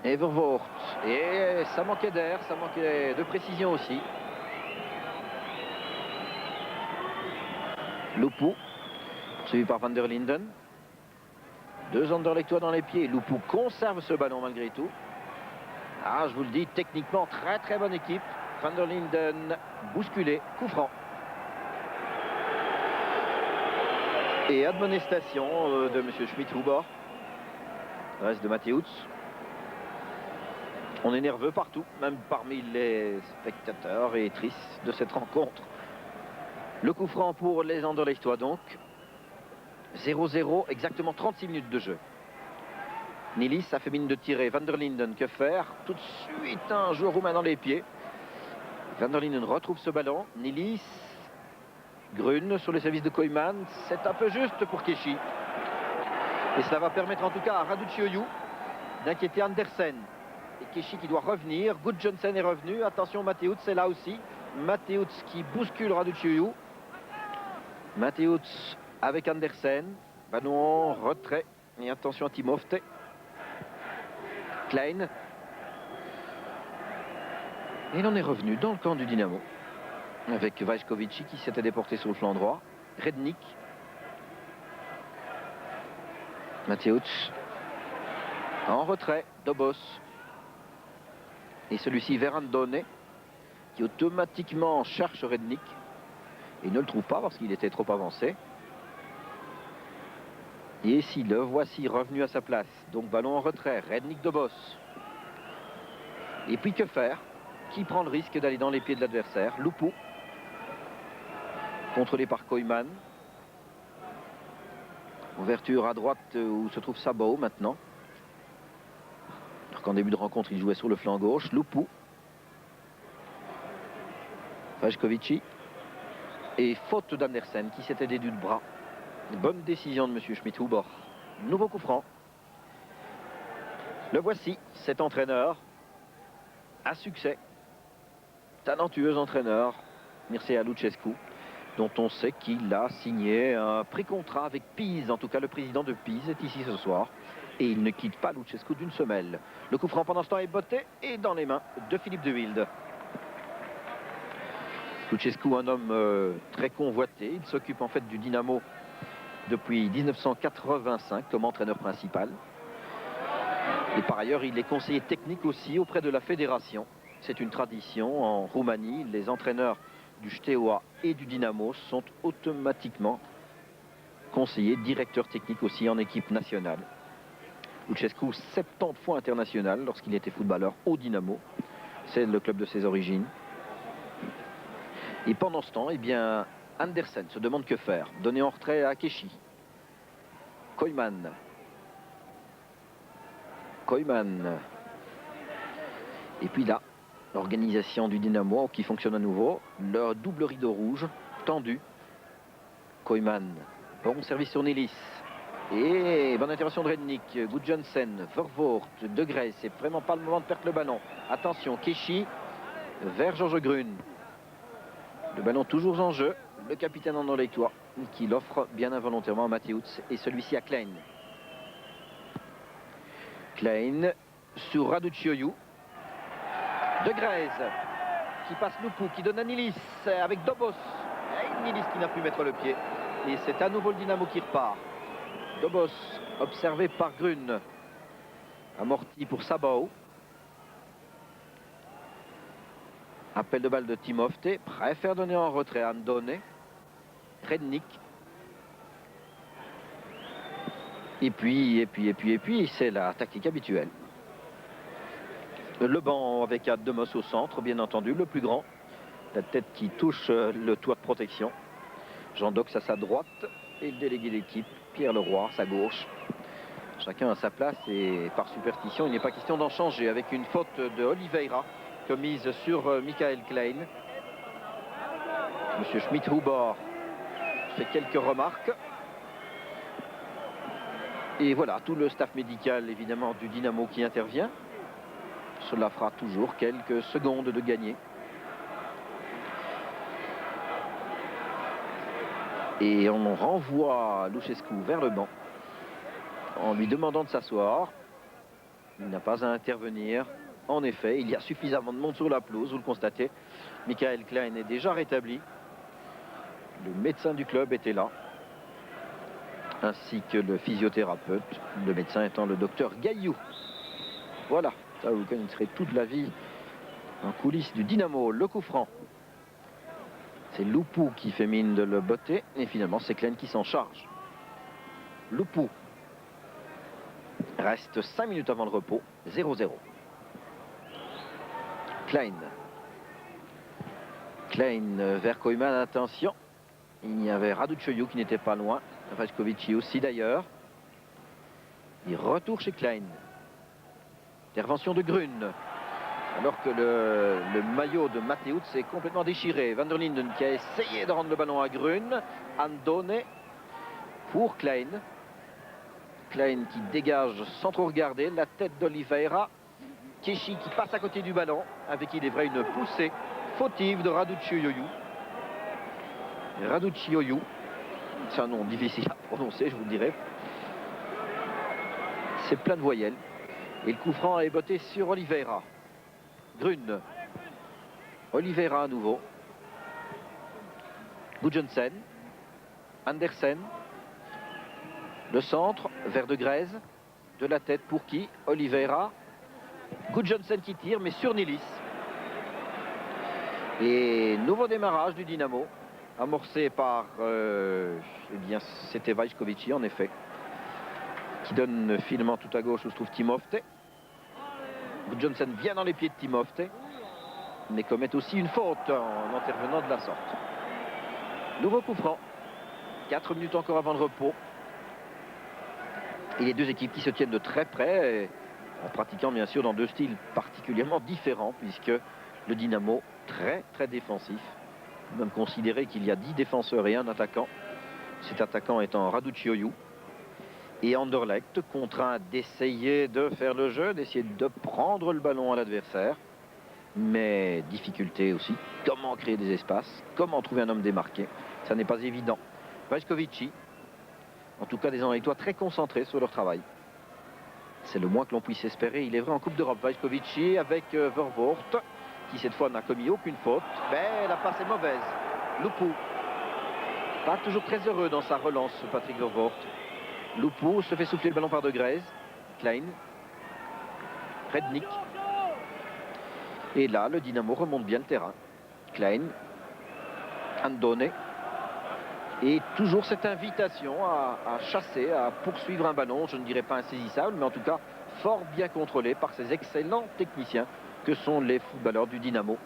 Et Vervoort. Et ça manquait d'air, ça manquait de précision aussi. Loupou, suivi par Van der Linden. 2 Anderlechtois dans les pieds. Loupou conserve ce ballon malgré tout. Ah, je vous le dis, techniquement, très très bonne équipe. Van der Linden bousculé, coup franc. Et admonestation de M. Schmidt-Huber. Reste de Mateusz. On est nerveux partout, même parmi les spectateurs, et triste de cette rencontre. Le coup franc pour les Anderlechtois donc. 0-0, exactement 36 minutes de jeu. Nilis a fait mine de tirer. Van der Linden, que faire? Tout de suite un joueur roumain dans les pieds. Van der Linden retrouve ce ballon. Nilis. Grun sur le service de Koyman. C'est un peu juste pour Keshi. Et cela va permettre en tout cas à Raducioiu d'inquiéter Andersen. Et Keshi qui doit revenir. Gudjonsen est revenu. Attention, Mateusz c'est là aussi. Mateusz qui bouscule Raducioiu. Mateusz avec Andersen. Ballon en retrait. Et attention à Timofte. Klein. Et il en est revenu dans le camp du Dynamo. Avec Vajkovici qui s'était déporté sur le flanc droit. Rednick. Mateusz. En retrait. Dobos. Et celui-ci vers Andone, qui automatiquement cherche Rednick. Et ne le trouve pas parce qu'il était trop avancé. Et ici, le voici revenu à sa place. Donc ballon en retrait. Rednick de Boss. Et puis que faire? Qui prend le risque d'aller dans les pieds de l'adversaire? Loupou. Contrôlé par Koyman. Ouverture à droite où se trouve Sabao maintenant. Alors qu'en début de rencontre, il jouait sur le flanc gauche. Loupou. Vajkovici. Et faute d'Andersen qui s'était déduit le bras. Bonne décision de M. Schmidt-Huber. Nouveau coup franc. Le voici, cet entraîneur à succès. Talentueux entraîneur, Mircea Lucescu, dont on sait qu'il a signé un pré-contrat avec Pise. En tout cas, le président de Pise est ici ce soir. Et il ne quitte pas Lucescu d'une semelle. Le coup franc pendant ce temps est botté et dans les mains de Philippe de Wilde. Lucescu, un homme très convoité. Il s'occupe en fait du Dynamo depuis 1985 comme entraîneur principal. Et par ailleurs, il est conseiller technique aussi auprès de la fédération. C'est une tradition en Roumanie. Les entraîneurs du Steaua et du Dynamo sont automatiquement conseillers, directeurs techniques aussi en équipe nationale. Lucescu, 70 fois international lorsqu'il était footballeur au Dynamo. C'est le club de ses origines. Et pendant ce temps, eh bien, Andersen se demande que faire. Donner en retrait à Keshi. Koyman. Et puis là, l'organisation du Dynamo qui fonctionne à nouveau. Leur double rideau rouge tendu. Koyman. Bon service sur Nilis. Et bonne intervention de Rednik, Gudjonsen, Vervoort, De Grey. C'est vraiment pas le moment de perdre le ballon. Attention, Keshi vers Georges Grune. Le ballon toujours en jeu. Le capitaine en Lectois qui l'offre bien involontairement à Mateusz et celui-ci à Klein. Klein sur Raducioiu. De Grey qui passe Loupou, qui donne à Nilis avec Dobos. Et Nilis qui n'a pu mettre le pied. Et c'est à nouveau le Dynamo qui repart. Dobos, observé par Grune. Amorti pour Sabao. Appel de balle de Timofte. Préfère donner en retrait à Andone. Rednik. Et puis, c'est la tactique habituelle. Le banc avec Demos au centre, bien entendu, le plus grand. La tête qui touche le toit de protection. Jean Dox à sa droite et le délégué d'équipe, Pierre Leroy, à sa gauche. Chacun à sa place et par superstition, il n'est pas question d'en changer avec une faute de Oliveira commise sur Michael Klein. Monsieur Schmidt-Huber fait quelques remarques. Et voilà, tout le staff médical évidemment du Dynamo qui intervient. Cela fera toujours quelques secondes de gagner. Et on renvoie Lucescu vers le banc en lui demandant de s'asseoir. Il n'a pas à intervenir. En effet, il y a suffisamment de monde sur la pelouse, vous le constatez. Michael Klein est déjà rétabli. Le médecin du club était là, ainsi que le physiothérapeute, le médecin étant le docteur Gaillou. Voilà, ça vous connaîtrez toute la vie en coulisses du Dynamo. Le coup franc. C'est Loupou qui fait mine de le botter. Et finalement, c'est Klein qui s'en charge. Loupou. Reste 5 minutes avant le repos. 0-0. Klein. Klein vers Koyman. Attention. Il y avait Raducioiu qui n'était pas loin. Vajkovici aussi d'ailleurs. Il retourne chez Klein. Intervention de Grune. Alors que le maillot de Mateusz est complètement déchiré. Van der Linden qui a essayé de rendre le ballon à Grune. Andone pour Klein. Klein qui dégage sans trop regarder. La tête d'Oliveira. Keshi qui passe à côté du ballon. Avec, il est vrai, une poussée fautive de Raducioiu. Raducioiu. C'est un nom difficile à prononcer, je vous le dirai. C'est plein de voyelles. Et le coup franc est botté sur Oliveira. Grune. Oliveira à nouveau. Gudjonsen. Andersen. Le centre vers De Grey. De la tête pour qui? Oliveira. Gudjonsen qui tire, mais sur Nilis. Et nouveau démarrage du Dynamo. Amorcé par... eh bien, c'était Vajkovici en effet. Qui donne filement tout à gauche où se trouve Timofte. Gudjonsen vient dans les pieds de Timofte, mais commet aussi une faute en intervenant de la sorte. Nouveau coup franc. 4 minutes encore avant le repos. Et les deux équipes qui se tiennent de très près, en pratiquant bien sûr dans deux styles particulièrement différents, puisque le Dynamo, très très défensif, On peut même considérer qu'il y a 10 défenseurs et un attaquant. Cet attaquant étant Raducioiu. Et Anderlecht contraint d'essayer de faire le jeu, d'essayer de prendre le ballon à l'adversaire. Mais difficulté aussi. Comment créer des espaces? Comment trouver un homme démarqué? Ça n'est pas évident. Vajkovici, en tout cas des Anderlechtois très concentrés sur leur travail. C'est le moins que l'on puisse espérer. Il est vrai en Coupe d'Europe. Vajkovici avec Vervoort, qui cette fois n'a commis aucune faute. Mais la passe est mauvaise. Lupu. Pas toujours très heureux dans sa relance, Patrick Vervoort. Lupu se fait souffler le ballon par De Greyse. Klein. Rednik. Et là, le Dynamo remonte bien le terrain. Klein. Andone. Et toujours cette invitation à chasser, à poursuivre un ballon, je ne dirais pas insaisissable, mais en tout cas fort bien contrôlé par ces excellents techniciens que sont les footballeurs du Dynamo.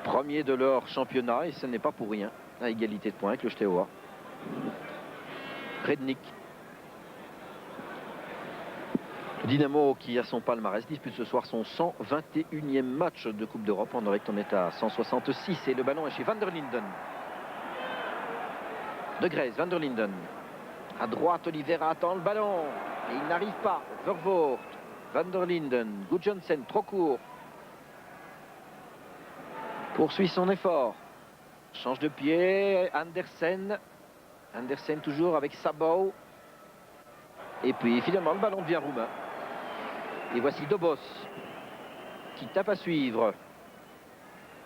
Premier de leur championnat, et ce n'est pas pour rien, à égalité de points avec le Steaua. Rednik. Le Dynamo qui a son palmarès dispute ce soir son 121e match de Coupe d'Europe. Anderlecht en est à 166 et le ballon est chez Van der Linden. De Greyse, Van der Linden. À droite, Oliveira attend le ballon. Et il n'arrive pas. Vervoort, Van der Linden, Gudjonsen, trop court. Poursuit son effort. Change de pied, Andersen. Andersen toujours avec Sabou. Et puis finalement, le ballon devient roumain. Et voici Dobos qui tape à suivre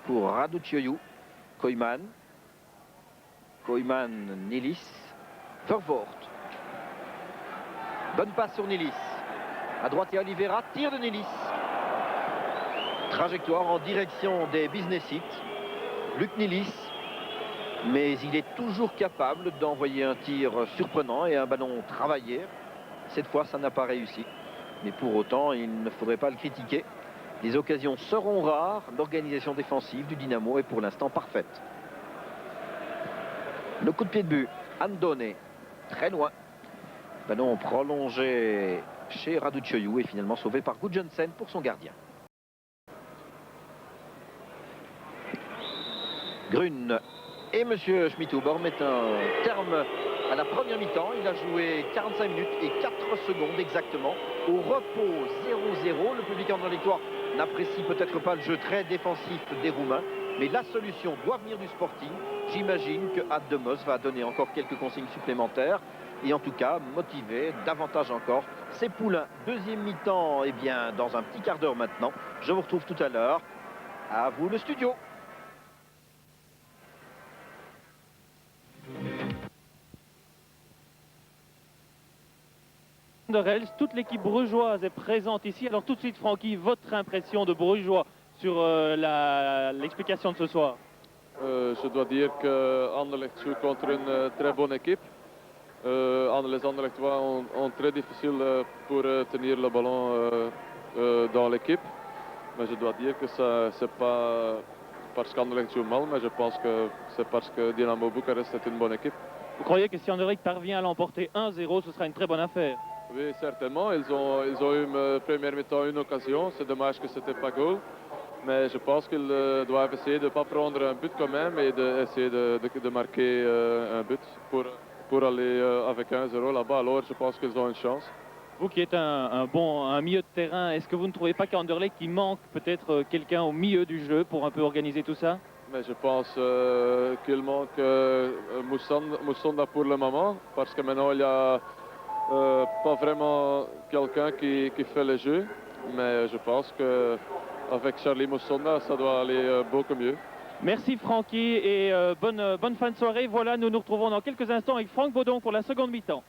pour Raducioiu. Koyman. Koyman, Nilis, Vervoort. Bonne passe sur Nilis. À droite et Oliveira, tir de Nilis. Trajectoire en direction des business hits. Luc Nilis. Mais il est toujours capable d'envoyer un tir surprenant et un ballon travaillé. Cette fois, ça n'a pas réussi. Mais pour autant, il ne faudrait pas le critiquer. Les occasions seront rares. L'organisation défensive du Dynamo est pour l'instant parfaite. Le coup de pied de but, Andone, très loin. Ballon prolongé chez Raducioiu et finalement sauvé par Gudjonsen pour son gardien. Grun et M. Schmidhuber mettent un terme à la première mi-temps. Il a joué 45 minutes et 4 secondes exactement. Au repos 0-0, le public anderlechtois n'apprécie peut-être pas le jeu très défensif des Roumains. Mais la solution doit venir du Sporting. J'imagine que Ad de Mos va donner encore quelques consignes supplémentaires. Et en tout cas, motiver davantage encore ces poulains. Deuxième mi-temps, eh bien, dans un petit quart d'heure maintenant. Je vous retrouve tout à l'heure. À vous le studio. Toute l'équipe brugeoise est présente ici. Alors tout de suite, Francky, votre impression de Brugeois sur l'explication de ce soir? Je dois dire que Anderlecht joue contre une très bonne équipe. Les Anderlechtois ont très difficile pour tenir le ballon dans l'équipe. Mais je dois dire que c'est pas parce qu'Anderlecht joue mal, mais je pense que c'est parce que Dynamo Bucarest est une bonne équipe. Vous croyez que si Anderlecht parvient à l'emporter 1-0, ce sera une très bonne affaire? Oui, certainement. Ils ont eu une première mi-temps une occasion. C'est dommage que ce n'était pas goal. Mais je pense qu'ils doivent essayer de ne pas prendre un but quand même et d'essayer de marquer un but pour aller avec 1-0 là-bas. Alors je pense qu'ils ont une chance. Vous qui êtes un milieu de terrain, est-ce que vous ne trouvez pas qu'à Anderlecht il manque peut-être quelqu'un au milieu du jeu pour un peu organiser tout ça? Mais je pense qu'il manque Moussonda pour le moment, parce que maintenant il n'y a pas vraiment quelqu'un qui fait le jeu. Mais je pense qu'avec Charlie Moussonda, ça doit aller beaucoup mieux. Merci Francky et bonne fin de soirée. Voilà, nous nous retrouvons dans quelques instants avec Franck Baudon pour la seconde mi-temps.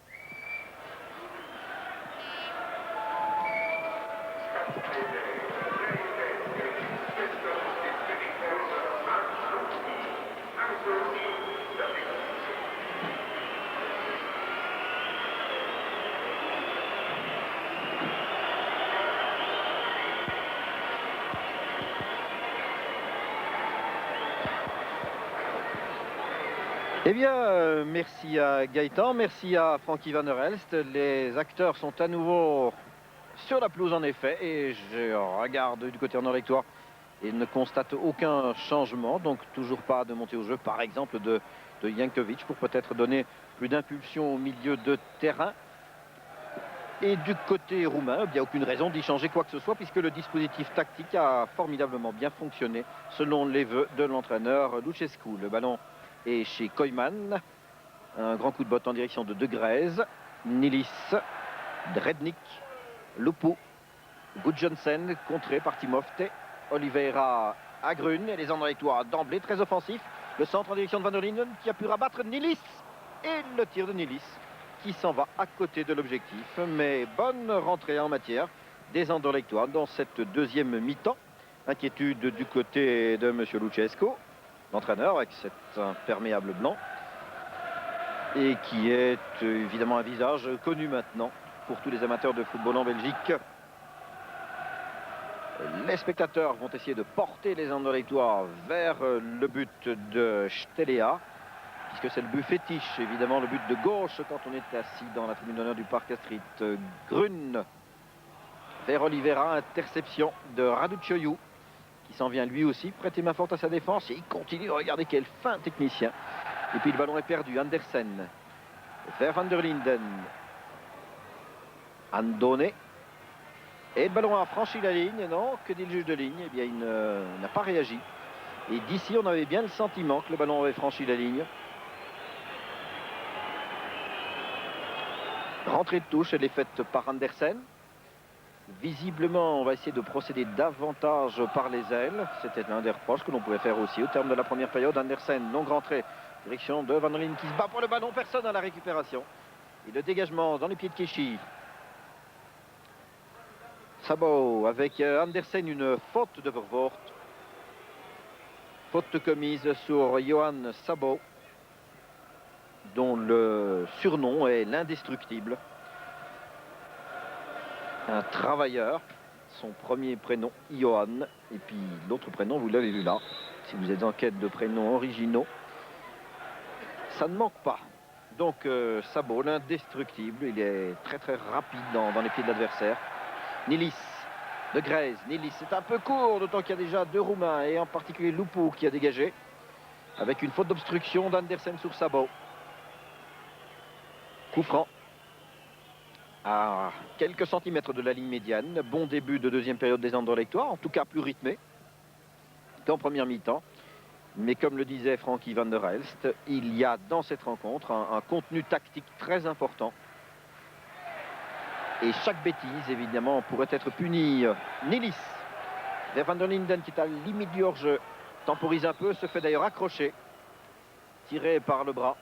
Eh bien, merci à Gaëtan, merci à Francky Van der Elst. Les acteurs sont à nouveau sur la pelouse en effet. Et je regarde du côté anderlechtois. et ne constate aucun changement, donc toujours pas de montée au jeu, par exemple de Jankovic, pour peut-être donner plus d'impulsion au milieu de terrain. Et du côté roumain, il n'y a aucune raison d'y changer quoi que ce soit, puisque le dispositif tactique a formidablement bien fonctionné selon les vœux de l'entraîneur Lucescu. Le ballon est chez Koyman. Un grand coup de botte en direction de Grèze. Nilis, Drednik, Lupu, Gudjonsen, contré par Timofte. Oliveira à Grun, et les Anderlechtois d'emblée très offensifs. Le centre en direction de Van der Linden qui a pu rabattre Nilis. Et le tir de Nilis qui s'en va à côté de l'objectif. Mais bonne rentrée en matière des Anderlechtois dans cette deuxième mi-temps. Inquiétude du côté de M. Lucescu, l'entraîneur, avec cet imperméable blanc. Et qui est évidemment un visage connu maintenant pour tous les amateurs de football en Belgique. Les spectateurs vont essayer de porter les Anderlechtois vers le but de Stelea, puisque c'est le but fétiche, évidemment, le but de gauche quand on est assis dans la tribune d'honneur du Parc Astrid. Grun vers Oliveira, interception de Raducioiu, qui s'en vient lui aussi prêter main forte à sa défense, et il continue. Regardez quel fin technicien. Et puis le ballon est perdu. Andersen vers Van der Linden. Andone. Et le ballon a franchi la ligne. Non, que dit le juge de ligne? Eh bien, il n'a pas réagi. Et d'ici, on avait bien le sentiment que le ballon avait franchi la ligne. Rentrée de touche, elle est faite par Andersen. Visiblement, on va essayer de procéder davantage par les ailes. C'était l'un des reproches que l'on pouvait faire aussi au terme de la première période. Andersen, longue rentrée, direction de Van der Linden qui se bat pour le ballon. Personne à la récupération. Et le dégagement dans les pieds de Keshi. Sabo avec Andersen, une faute de Vervoort. Faute commise sur Johan Sabo, dont le surnom est l'indestructible. Un travailleur, son premier prénom Johan, et puis l'autre prénom vous l'avez vu là. Si vous êtes en quête de prénoms originaux, ça ne manque pas. Donc Sabo, l'indestructible, il est très très rapide dans les pieds de l'adversaire. Nilis, de Grèze. Nilis, c'est un peu court, d'autant qu'il y a déjà deux Roumains, et en particulier Lupu qui a dégagé, avec une faute d'obstruction d'Andersen sur Sabo. Coup franc à quelques centimètres de la ligne médiane. Bon début de deuxième période des Anderlechtois, en tout cas plus rythmé qu'en première mi-temps. Mais comme le disait Frankie van der Elst, il y a dans cette rencontre un contenu tactique très important. Et chaque bêtise, évidemment, pourrait être punie. Nilis, vers Van der Linden qui est à la limite du hors-jeu, temporise un peu, se fait d'ailleurs accrocher, tiré par le bras.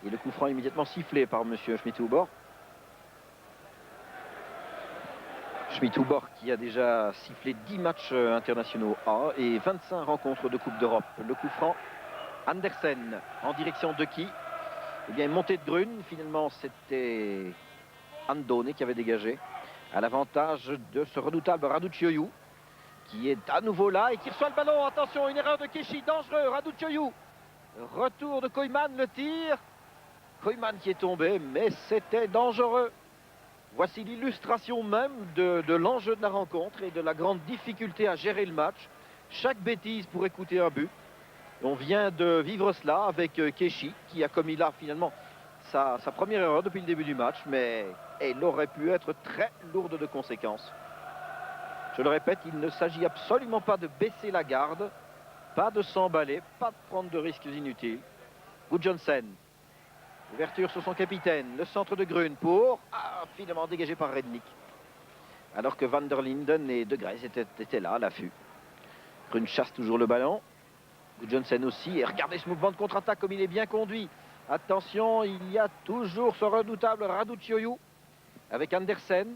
Et le coup franc immédiatement sifflé par M. Schmidt-Hubor. Schmidt-Hubor qui a déjà sifflé 10 matchs internationaux A et 25 rencontres de Coupe d'Europe. Le coup franc, Andersen en direction de qui? Eh bien, montée de Grun, finalement c'était Andone qui avait dégagé, à l'avantage de ce redoutable Raducioiu, qui est à nouveau là et qui reçoit le ballon. Attention, une erreur de Keshi, dangereux, Raducioiu. Retour de Koyman, le tir. Koyman qui est tombé, mais c'était dangereux. Voici l'illustration même de l'enjeu de la rencontre et de la grande difficulté à gérer le match. Chaque bêtise pourrait coûter un but. On vient de vivre cela avec Keshi, qui a commis là finalement sa première erreur depuis le début du match, mais elle aurait pu être très lourde de conséquences. Je le répète, il ne s'agit absolument pas de baisser la garde, pas de s'emballer, pas de prendre de risques inutiles. Gudjonsen. Ouverture sur son capitaine, le centre de Grun pour, finalement dégagé par Rednik. Alors que Van der Linden et De Grèze étaient là à l'affût. Grun chasse toujours le ballon. Gudjonsen aussi, et regardez ce mouvement de contre-attaque comme il est bien conduit. Attention, il y a toujours ce redoutable Raducioiu avec Andersen.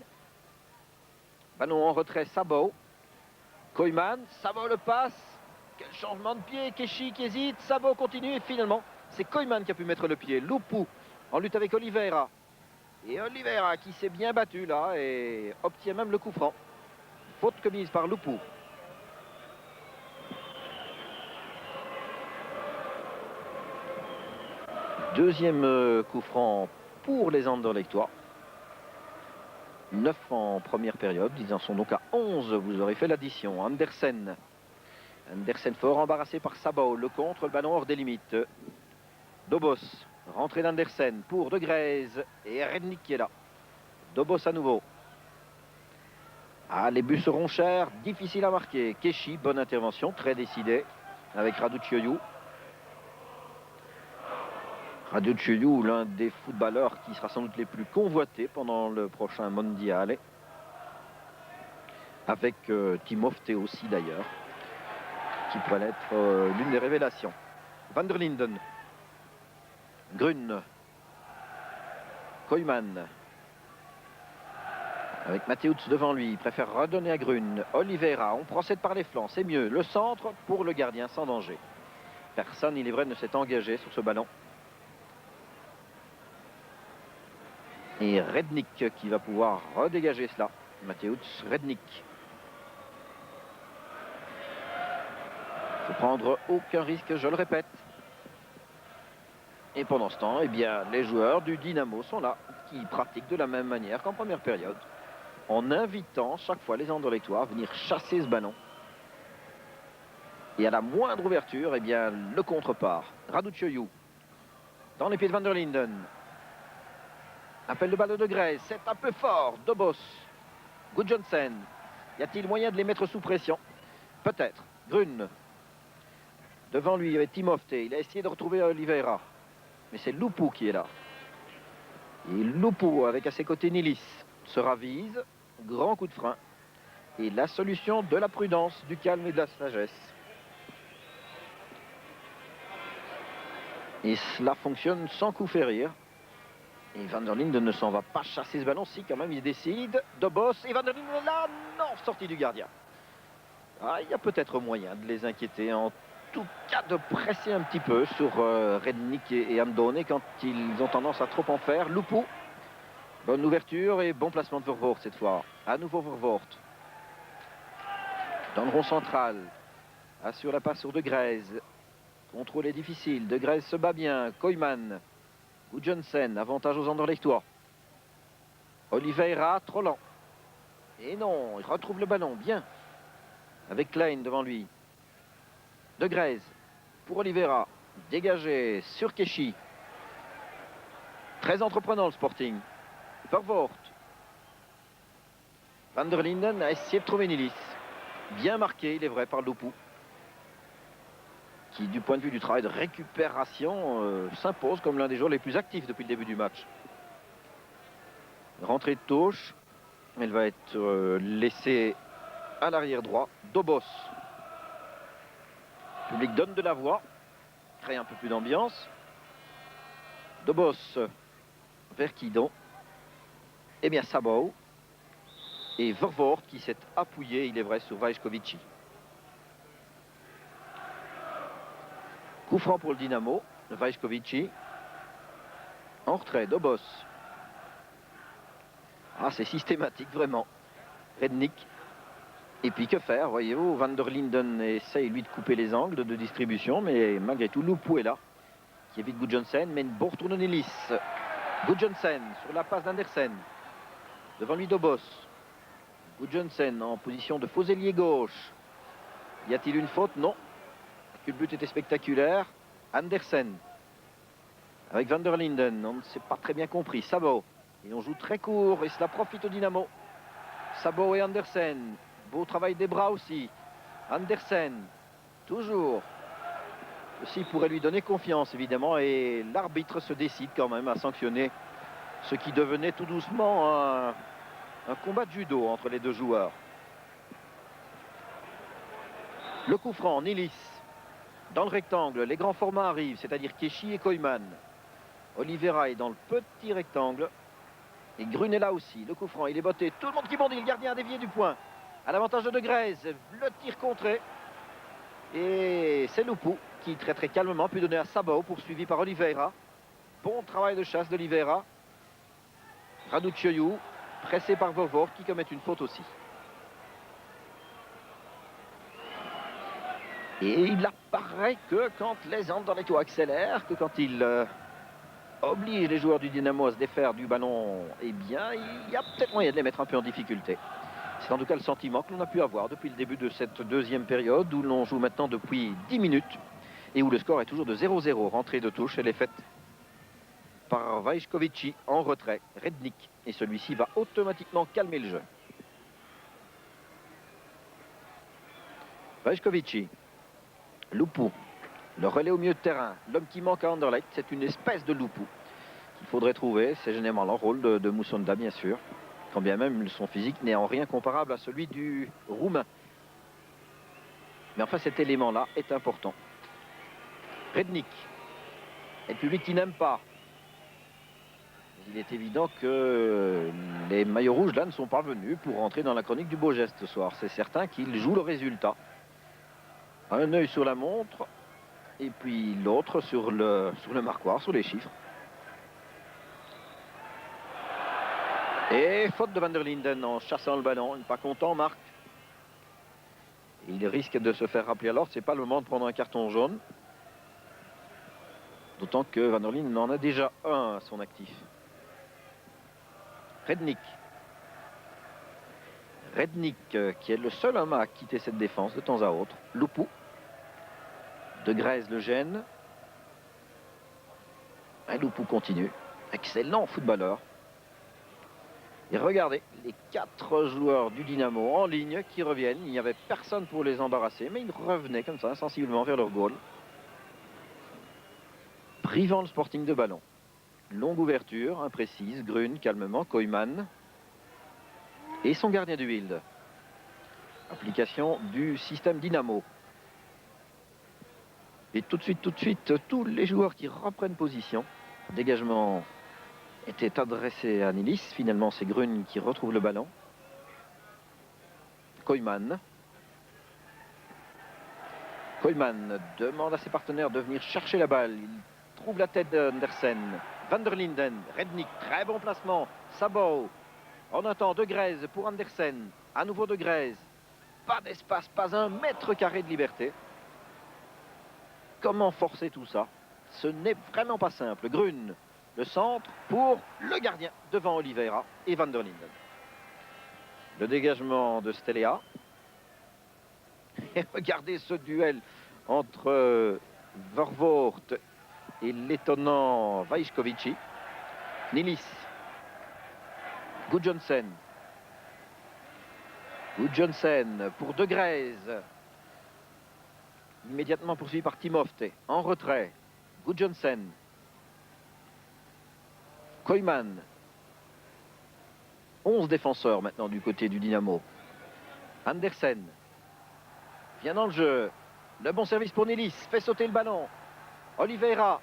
Ballon en retrait, Sabo. Koyman, Sabo le passe. Quel changement de pied, Keshi qui hésite, Sabo continue et finalement c'est Koyman qui a pu mettre le pied. Lupu en lutte avec Oliveira. Et Oliveira qui s'est bien battu là et obtient même le coup franc. Faute commise par Lupu. Deuxième coup franc pour les Anderlechtois. 9 en première période. Ils en sont donc à 11. Vous aurez fait l'addition. Andersen. Andersen fort embarrassé par Sabao. Le contre, le ballon hors des limites. Dobos. Rentrée d'Andersen pour De Greyze. Et Rednick qui est là. Dobos à nouveau. Ah, les buts seront chers. Difficile à marquer. Keshi, bonne intervention. Très décidé. Avec Raducioiu. Raducioiu, l'un des footballeurs qui sera sans doute les plus convoités pendant le prochain mondial. Avec Timofte aussi d'ailleurs, qui pourrait être l'une des révélations. Van der Linden. Grun. Koyman. Avec Mateusz devant lui, il préfère redonner à Grun. Oliveira, on procède par les flancs, c'est mieux. Le centre pour le gardien sans danger. Personne, il est vrai, ne s'est engagé sur ce ballon. Et Rednick qui va pouvoir redégager cela. Mateusz Rednick. Il ne faut prendre aucun risque, je le répète. Et pendant ce temps, eh bien, les joueurs du Dynamo sont là, qui pratiquent de la même manière qu'en première période, en invitant chaque fois les Anderlechtois à venir chasser ce ballon. Et à la moindre ouverture, eh bien, le contre-part. Raducioiu dans les pieds de Van der Linden. Appel de balle de De Greyze, c'est un peu fort. Dobos. Gudjohnsen. Y a-t-il moyen de les mettre sous pression? Peut-être. Grun. Devant lui, il y avait Timofte. Il a essayé de retrouver Oliveira. Mais c'est Lupu qui est là. Et Lupu, avec à ses côtés Nilis, se ravise. Grand coup de frein. Et la solution de la prudence, du calme et de la sagesse. Et cela fonctionne sans coup férir. Et Van der Linden ne s'en va pas chasser ce ballon. Si, quand même, il décide. Dobos et Van der Linden là. Non, sortie du gardien. Ah, il y a peut-être moyen de les inquiéter. En tout cas, de presser un petit peu sur Rednick et Andone quand ils ont tendance à trop en faire. Lupu. Bonne ouverture et bon placement de Vervoort cette fois. À nouveau Vervoort. Dans le rond central. Assure la passe sur De Greyze. Contrôle est difficile. De Greyze se bat bien. Koyman. Gudjohnsen, avantage aux Anderlechtois. Oliveira, trop lent. Et non, il retrouve le ballon, bien. Avec Klein devant lui. De Greyze, pour Oliveira. Dégagé sur Keshi. Très entreprenant le Sporting. Vervoort. Van der Linden a essayé de trouver Nilis. Bien marqué, il est vrai, par Lupu. Qui, du point de vue du travail de récupération, s'impose comme l'un des joueurs les plus actifs depuis le début du match. Rentrée de touche. Elle va être laissée à l'arrière droit. Dobos. Le public donne de la voix. Crée un peu plus d'ambiance. Dobos. Vers qui donc? Eh bien, Sabao. Et Vervoort qui s'est appuyé, il est vrai, sur Vaiškovići. Coup franc pour le Dynamo. Vaiškovići. En retrait, Dobos. Ah, c'est systématique, vraiment. Rednick. Et puis, que faire, voyez-vous? Van der Linden essaye, lui, de couper les angles de distribution, mais malgré tout, Lupu est là, qui évite Gudjohnsen, mais une bonne retourne de Nilis. Gudjohnsen sur la passe d'Andersen. Devant lui, Dobos. Gudjohnsen en position de faux ailier gauche. Y a-t-il une faute? Non. Le but était spectaculaire. Andersen. Avec Van der Linden, on ne s'est pas très bien compris. Sabao. Et on joue très court et cela profite au Dynamo. Sabao et Andersen. Beau travail des bras aussi. Andersen. Toujours. Ceci pourrait lui donner confiance évidemment et l'arbitre se décide quand même à sanctionner ce qui devenait tout doucement un combat de judo entre les deux joueurs. Le coup franc, Nilis. Dans le rectangle, les grands formats arrivent, c'est-à-dire Keshi et Koyman. Oliveira est dans le petit rectangle. Et Grun est là aussi. Le coup franc, il est botté. Tout le monde qui bondit. Le gardien a dévié du point. À l'avantage de De Greyze. Le tir contré. Et c'est Lupu qui, très très calmement, peut donner à Sabao, poursuivi par Oliveira. Bon travail de chasse d'Oliveira. Raducioiu, pressé par Vervoort, qui commet une faute aussi. Et il apparaît que quand les Anderlechtois accélèrent, que quand ils oblige les joueurs du Dynamo à se défaire du ballon, eh bien, il y a peut-être moyen de les mettre un peu en difficulté. C'est en tout cas le sentiment que l'on a pu avoir depuis le début de cette deuxième période, où l'on joue maintenant depuis 10 minutes, et où le score est toujours de 0-0. Rentrée de touche, elle est faite par Vaiškovići en retrait, Rednik, et celui-ci va automatiquement calmer le jeu. Vaiškovići, Lupu, le relais au milieu de terrain, l'homme qui manque à Anderlecht, c'est une espèce de Lupu qu'il faudrait trouver. C'est généralement le rôle de Musonda, bien sûr, quand bien même son physique n'est en rien comparable à celui du Roumain. Mais enfin, cet élément-là est important. Rednik, et le public qui n'aime pas. Il est évident que les maillots rouges là ne sont pas venus pour rentrer dans la chronique du beau geste ce soir. C'est certain qu'ils jouent le résultat. Un œil sur la montre et puis l'autre sur le marquoir, sur les chiffres. Et faute de Van der Linden en chassant le ballon. Il n'est pas content, Marc. Il risque de se faire rappeler alors. C'est pas le moment de prendre un carton jaune. D'autant que Van der Linden en a déjà un à son actif. Rednik. Rednik qui est le seul homme à quitter cette défense de temps à autre. Lupu. De Grèze le gêne. Et Lupu continue. Excellent footballeur. Et regardez, les 4 joueurs du Dynamo en ligne qui reviennent. Il n'y avait personne pour les embarrasser, mais ils revenaient comme ça, sensiblement vers leur goal. Privant le Sporting de ballon. Longue ouverture, imprécise, Grun, calmement, Koyman. Et son gardien du Wild. Application du système Dynamo. Et tout de suite, tous les joueurs qui reprennent position. Dégagement était adressé à Nilis. Finalement, c'est Grun qui retrouve le ballon. Koyman. Koyman demande à ses partenaires de venir chercher la balle. Il trouve la tête d'Andersen. Van der Linden, Rednik, très bon placement. Sabot. On attend De Grèze pour Andersen. À nouveau De Grèze. Pas d'espace, pas un mètre carré de liberté. Comment forcer tout ça? Ce n'est vraiment pas simple. Grun, le centre pour le gardien devant Oliveira et Van der Linden. Le dégagement de Stelea. Et regardez ce duel entre Vervoort et l'étonnant Vaiškovići. Nilis. Gudjohnsen. Gudjohnsen pour De Grèze. Immédiatement poursuivi par Timofte. En retrait. Gudjohnsen. Koyman. 11 défenseurs maintenant du côté du Dynamo. Andersen. Vient dans le jeu. Le bon service pour Nilis. Fait sauter le ballon. Oliveira.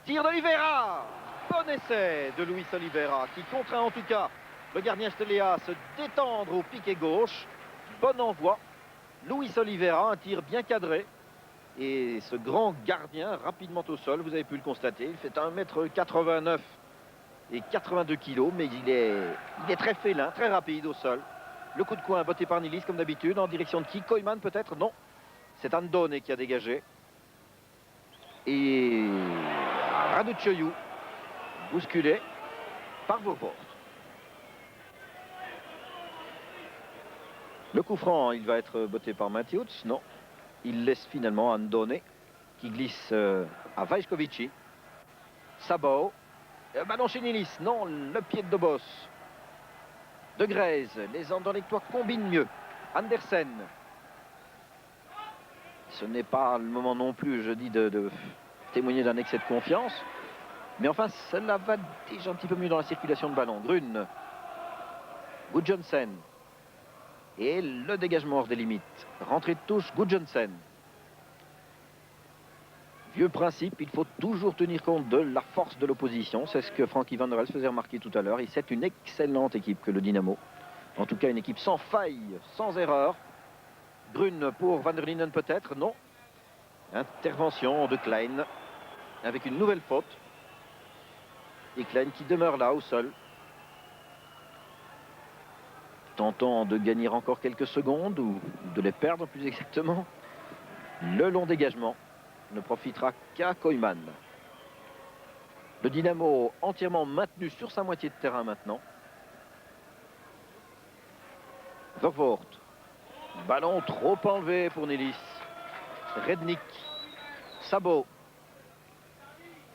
Tir d'Oliveira. Bon essai de Luis Oliveira qui contraint en tout cas le gardien Stelea à se détendre au piqué gauche. Bon envoi. Luis Oliveira, un tir bien cadré. Et ce grand gardien rapidement au sol, vous avez pu le constater. Il fait 1,89 m et 82 kg, mais il est très félin, très rapide au sol. Le coup de coin botté par Nilis comme d'habitude, en direction de qui? Koyman peut-être? Non. C'est Andone qui a dégagé. Et Raducioiu, bousculé par Vervoort. Le coup franc, il va être botté par Mateusz. Non. Il laisse finalement Andone qui glisse à Vaiškovići. Sabot. Ballon chez Nilis. Non, le pied de Dobos. De Grèze. Les Anderlechtois combinent mieux. Andersen. Ce n'est pas le moment non plus, je dis, de témoigner d'un excès de confiance. Mais enfin, cela va déjà un petit peu mieux dans la circulation de ballon. Grun. Gudjohnsen. Et le dégagement hors des limites. Rentrée de touche, Gudjohnsen. Vieux principe, il faut toujours tenir compte de la force de l'opposition. C'est ce que Frankie Van der Elst faisait remarquer tout à l'heure. Et c'est une excellente équipe que le Dynamo. En tout cas, une équipe sans faille, sans erreur. Grun pour Van der Linden peut-être? Non. Intervention de Klein avec une nouvelle faute. Et Klein qui demeure là au sol. Tentant de gagner encore quelques secondes ou de les perdre plus exactement. Le long dégagement ne profitera qu'à Koyman. Le Dynamo entièrement maintenu sur sa moitié de terrain maintenant. Vervoort. Ballon trop enlevé pour Nilis. Rednik. Sabot.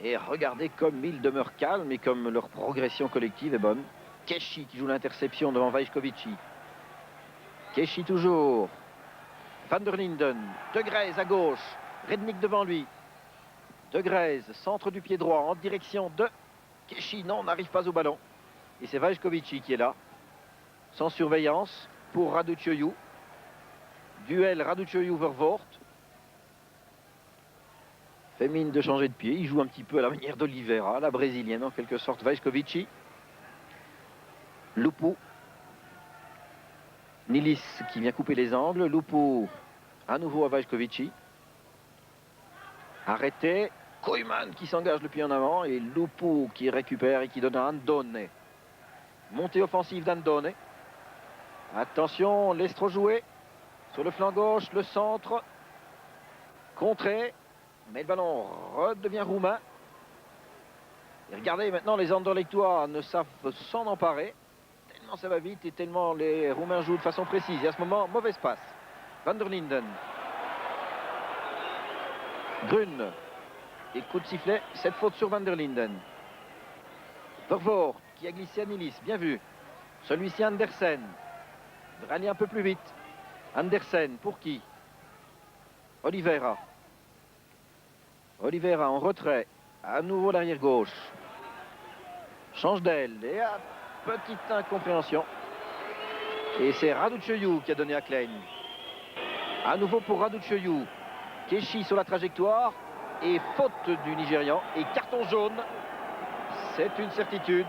Et regardez comme ils demeurent calmes et comme leur progression collective est bonne. Keshi qui joue l'interception devant Vajkovici. Keshi toujours. Van der Linden. De Greyse à gauche. Rednik devant lui. De Greyse, centre du pied droit en direction de Keshi. Non, n'arrive pas au ballon. Et c'est Vajkovici qui est là. Sans surveillance pour Raducioiu. Duel Raducioiu-Vervoort. Fait mine de changer de pied. Il joue un petit peu à la manière d'Oliveira, la brésilienne en quelque sorte. Vajkovici. Lupu. Nilis qui vient couper les angles. Lupu à nouveau à Vajkovici. Arrêté. Koyman qui s'engage le pied en avant. Et Lupu qui récupère et qui donne à Andone. Montée offensive d'Andone. Attention, Lestro joué. Sur le flanc gauche, le centre. Contré. Mais le ballon redevient roumain. Et regardez maintenant, les Anderlechtois ne savent s'en emparer. Tellement ça va vite et tellement les Roumains jouent de façon précise. Et à ce moment, mauvaise passe. Van der Linden. Grun. Et coup de sifflet, cette faute sur Van der Linden. Vervoort qui a glissé à Nilis, bien vu. Celui-ci Andersen. Devrait aller un peu plus vite. Andersen, pour qui? Oliveira. Oliveira en retrait. À nouveau l'arrière gauche. Change d'aile. Et à petite incompréhension. Et c'est Raducioiu qui a donné à Klein. À nouveau pour Raducioiu. Keshi sur la trajectoire. Et faute du Nigérian. Et carton jaune. C'est une certitude.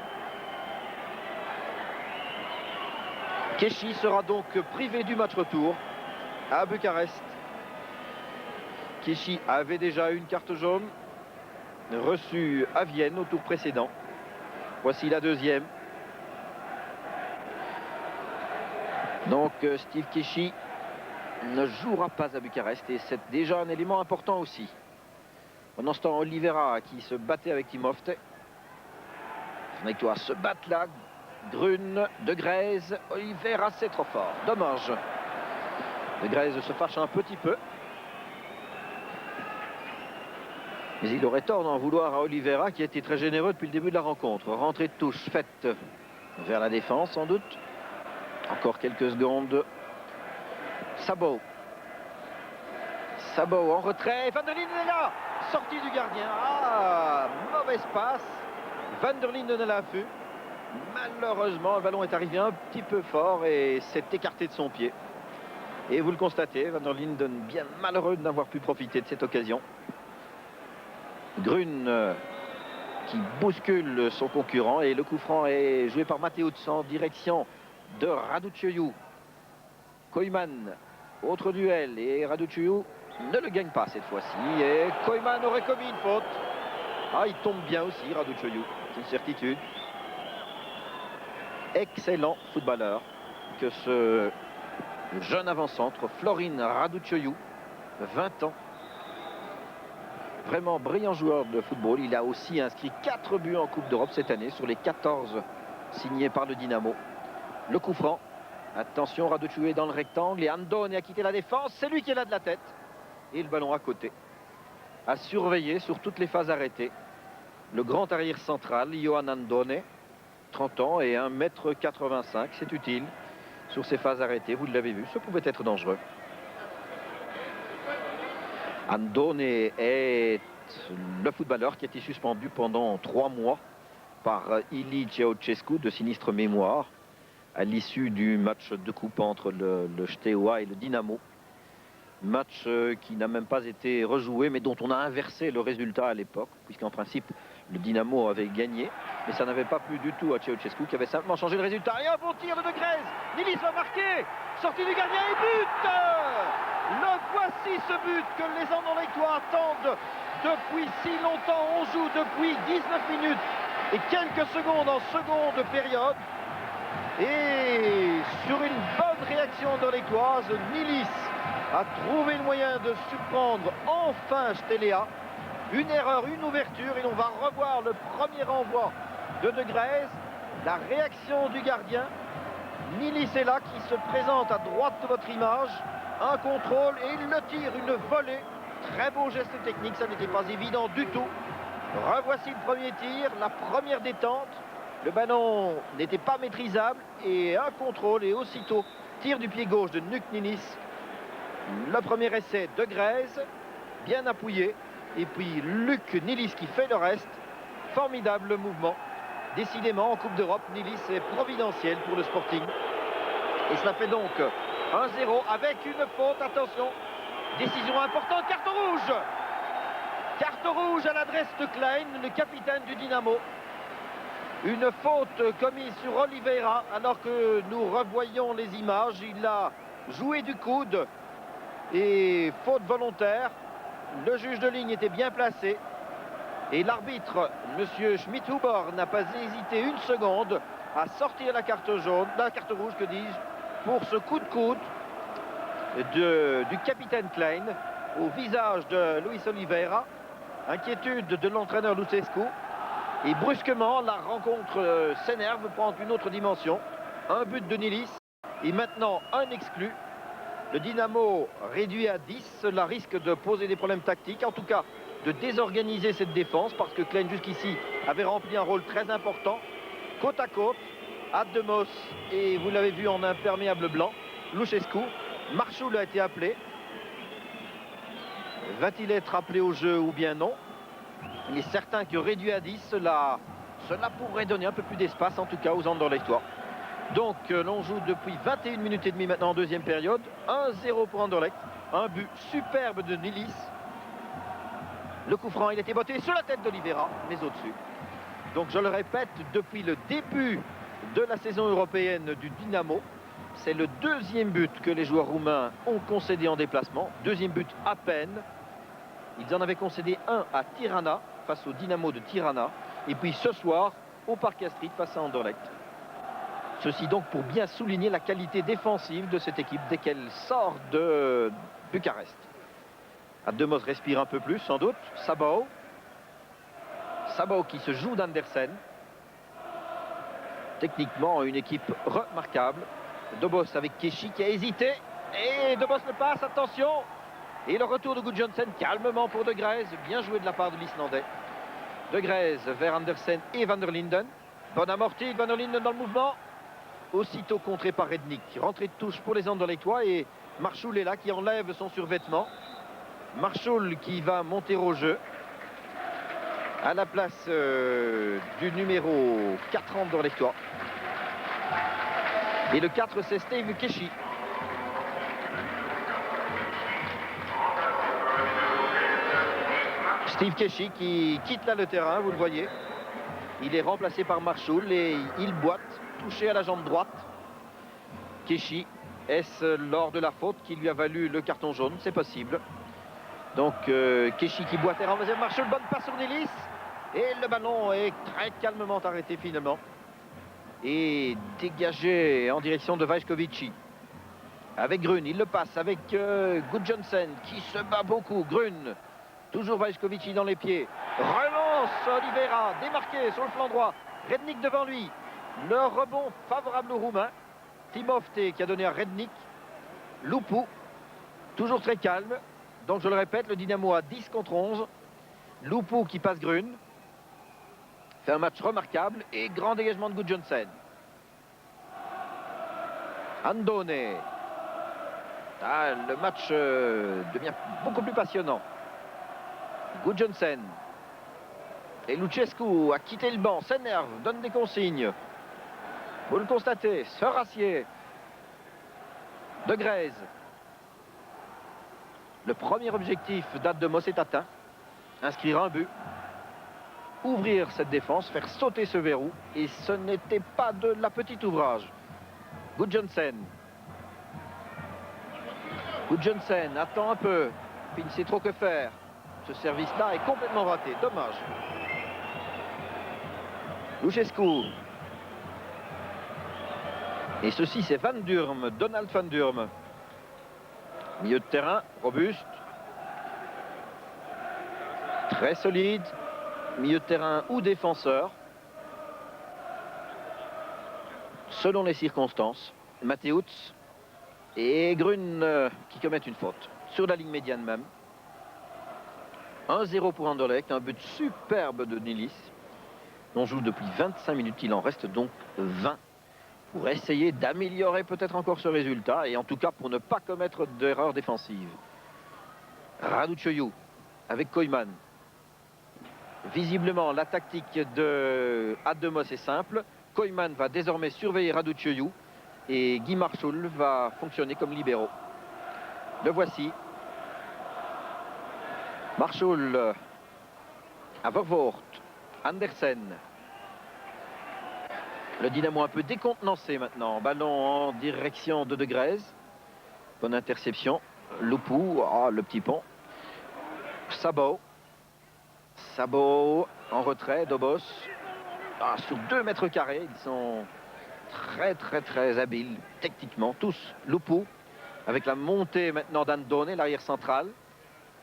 Keshi sera donc privé du match retour à Bucarest. Keshi avait déjà une carte jaune reçue à Vienne au tour précédent. Voici la deuxième. Donc Steve Keshi ne jouera pas à Bucarest et c'est déjà un élément important aussi. Pendant ce temps, Oliveira qui se battait avec Timofte. Avec toi, se battent là. Grun, De Greyse, Oliveira, c'est trop fort. Dommage. De Greyse se fâche un petit peu. Mais il aurait tort d'en vouloir à Oliveira qui a été très généreux depuis le début de la rencontre. Rentrée de touche faite vers la défense sans doute. Encore quelques secondes. Sabot. Sabot en retrait. Van der Linden est là. Sortie du gardien. Ah, mauvaise passe. Van der Linden à l'affût. Malheureusement, le ballon est arrivé un petit peu fort et s'est écarté de son pied. Et vous le constatez, Van der Linden bien malheureux de n'avoir pu profiter de cette occasion. Grun qui bouscule son concurrent et le coup franc est joué par Mateusz en direction de Raducioiu. Koyman, autre duel et Raducioiu ne le gagne pas cette fois-ci et Koyman aurait commis une faute. Ah, il tombe bien aussi Raducioiu, c'est une certitude. Excellent footballeur que ce jeune avant-centre, Florin Raducioiu, 20 ans. Vraiment brillant joueur de football. Il a aussi inscrit 4 buts en Coupe d'Europe cette année sur les 14 signés par le Dynamo. Le coup franc. Attention, Raducioiu est dans le rectangle et Andone a quitté la défense. C'est lui qui est là de la tête. Et le ballon à côté. À surveiller sur toutes les phases arrêtées. Le grand arrière central, Johan Andone. 30 ans et 1,85 m, c'est utile. Sur ces phases arrêtées, vous l'avez vu, ce pouvait être dangereux. Andone est le footballeur qui a été suspendu pendant 3 mois par Ili Ceausescu de sinistre mémoire à l'issue du match de coupe entre le Steaua et le Dynamo. Match qui n'a même pas été rejoué mais dont on a inversé le résultat à l'époque puisqu'en principe le Dynamo avait gagné, mais ça n'avait pas plu du tout à Ceausescu qui avait simplement changé le résultat. Et un bon tir de De Greyse. Nilis va marquer. Sortie du gardien et but. Le voici ce but que les Anderlechtois attendent depuis si longtemps. On joue depuis 19 minutes et quelques secondes en seconde période. Et sur une bonne réaction anderlechtoise, Nilis a trouvé le moyen de surprendre enfin Stelea. Une erreur, une ouverture, et on va revoir le premier envoi de Grèze. La réaction du gardien. Nilis est là, qui se présente à droite de votre image. Un contrôle et il le tire, une volée. Très beau geste technique, ça n'était pas évident du tout. Revoici le premier tir, la première détente. Le ballon n'était pas maîtrisable et un contrôle et aussitôt tir du pied gauche de Nuk Nilis. Le premier essai de Grèze, bien appuyé. Et puis Luc Nilis qui fait le reste. Formidable mouvement. Décidément, en Coupe d'Europe, Nilis est providentiel pour le Sporting. Et cela fait donc 1-0 avec une faute. Attention, décision importante, carte rouge. Carte rouge à l'adresse de Klein, le capitaine du Dynamo. Une faute commise sur Oliveira alors que nous revoyons les images. Il a joué du coude et faute volontaire. Le juge de ligne était bien placé. Et l'arbitre, M. Schmidhuber, n'a pas hésité une seconde à sortir la carte jaune, la carte rouge, que dis-je, pour ce coup de coude du capitaine Klein au visage de Luis Oliveira. Inquiétude de l'entraîneur Lucescu. Et brusquement, la rencontre s'énerve, prend une autre dimension. Un but de Nilis et maintenant un exclu. Le Dynamo réduit à 10. Cela risque de poser des problèmes tactiques. En tout cas, de désorganiser cette défense parce que Klein jusqu'ici avait rempli un rôle très important. Côte à côte, Ademos et vous l'avez vu en imperméable blanc, Lucescu. Marchoul a été appelé. Va-t-il être appelé au jeu ou bien non? Il est certain que réduit à 10, cela pourrait donner un peu plus d'espace en tout cas aux Anderlechtois. Donc l'on joue depuis 21 minutes et demie maintenant en deuxième période. 1-0 pour Anderlecht. Un but superbe de Nilis. Le coup franc, il était botté sur la tête d'Oliveira, mais au-dessus. Donc je le répète, depuis le début de la saison européenne du Dynamo, c'est le deuxième but que les joueurs roumains ont concédé en déplacement. Deuxième but à peine. Ils en avaient concédé un à Tirana, face au Dynamo de Tirana. Et puis ce soir, au Parc Astrid, face à Anderlecht. Ceci donc pour bien souligner la qualité défensive de cette équipe dès qu'elle sort de Bucarest. Ademos respire un peu plus, sans doute. Sabao qui se joue d'Andersen. Techniquement, une équipe remarquable. Dobos avec Keshi qui a hésité. Et Dobos le passe, attention. Et le retour de Gudjonsen, calmement pour De Grèze. Bien joué de la part de l'Islandais. De Grèze vers Andersen et Van der Linden. Bonne amortie de Van der Linden dans le mouvement. Aussitôt contré par Rednik. Rentrée de touche pour les Anderlechtois. Et Marchoul est là qui enlève son survêtement. Marchoul qui va monter au jeu à la place du numéro 4 Anderlechtois. Et le 4, c'est Steve Keshi. Steve Keshi qui quitte là le terrain, vous le voyez. Il est remplacé par Marchoul et il boite, touché à la jambe droite. Keshi, est-ce lors de la faute qui lui a valu le carton jaune? C'est possible. Donc Keshi qui boite et renversé. Marchoul, bonne passe sur Nilis. Et le ballon est très calmement arrêté finalement. Et dégagé en direction de Vajkovici. Avec Grun, il le passe avec Gudjonsen qui se bat beaucoup. Grun, toujours Vajkovici dans les pieds. Relance Oliveira, démarqué sur le flanc droit. Rednik devant lui. Le rebond favorable aux Roumains. Timofte qui a donné à Rednik. Lupu, toujours très calme. Donc je le répète, le Dynamo a 10 contre 11. Lupu qui passe Grun. Fait un match remarquable et grand dégagement de Gudjonsen. Andone. Le match devient beaucoup plus passionnant. Gudjonsen. Et Lucescu a quitté le banc, s'énerve, donne des consignes. Vous le constatez, se rassied. De Grèze. Le premier objectif d'Ademos est atteint. Inscrire un but. Ouvrir cette défense, faire sauter ce verrou. Et ce n'était pas de la petite ouvrage. Gudjonsen. Gudjonsen attend un peu. Puis il ne sait trop que faire. Ce service-là est complètement raté. Dommage. Lucescu. Et ceci, c'est Van Durm, Donald Van Durm. Milieu de terrain, robuste. Très solide, milieu de terrain ou défenseur. Selon les circonstances, Mateusz et Grun qui commettent une faute. Sur la ligne médiane même. 1-0 pour Anderlecht, un but superbe de Nilis. On joue depuis 25 minutes, il en reste donc 20 pour essayer d'améliorer peut-être encore ce résultat et en tout cas pour ne pas commettre d'erreurs défensives. Raducioiu avec Koyman. Visiblement, la tactique de Ademos est simple. Koyman va désormais surveiller Raducioiu et Guy Marchul va fonctionner comme libéraux. Le voici. Marchul à Vervoort. Andersen. Le Dynamo un peu décontenancé maintenant. Ballon en direction de Grèze. Bonne interception. Loupou, le petit pont. Sabot. Sabot en retrait. Dobos. Sur 2 mètres carrés. Ils sont très habiles techniquement. Tous. Loupou. Avec la montée maintenant d'Andone, l'arrière central.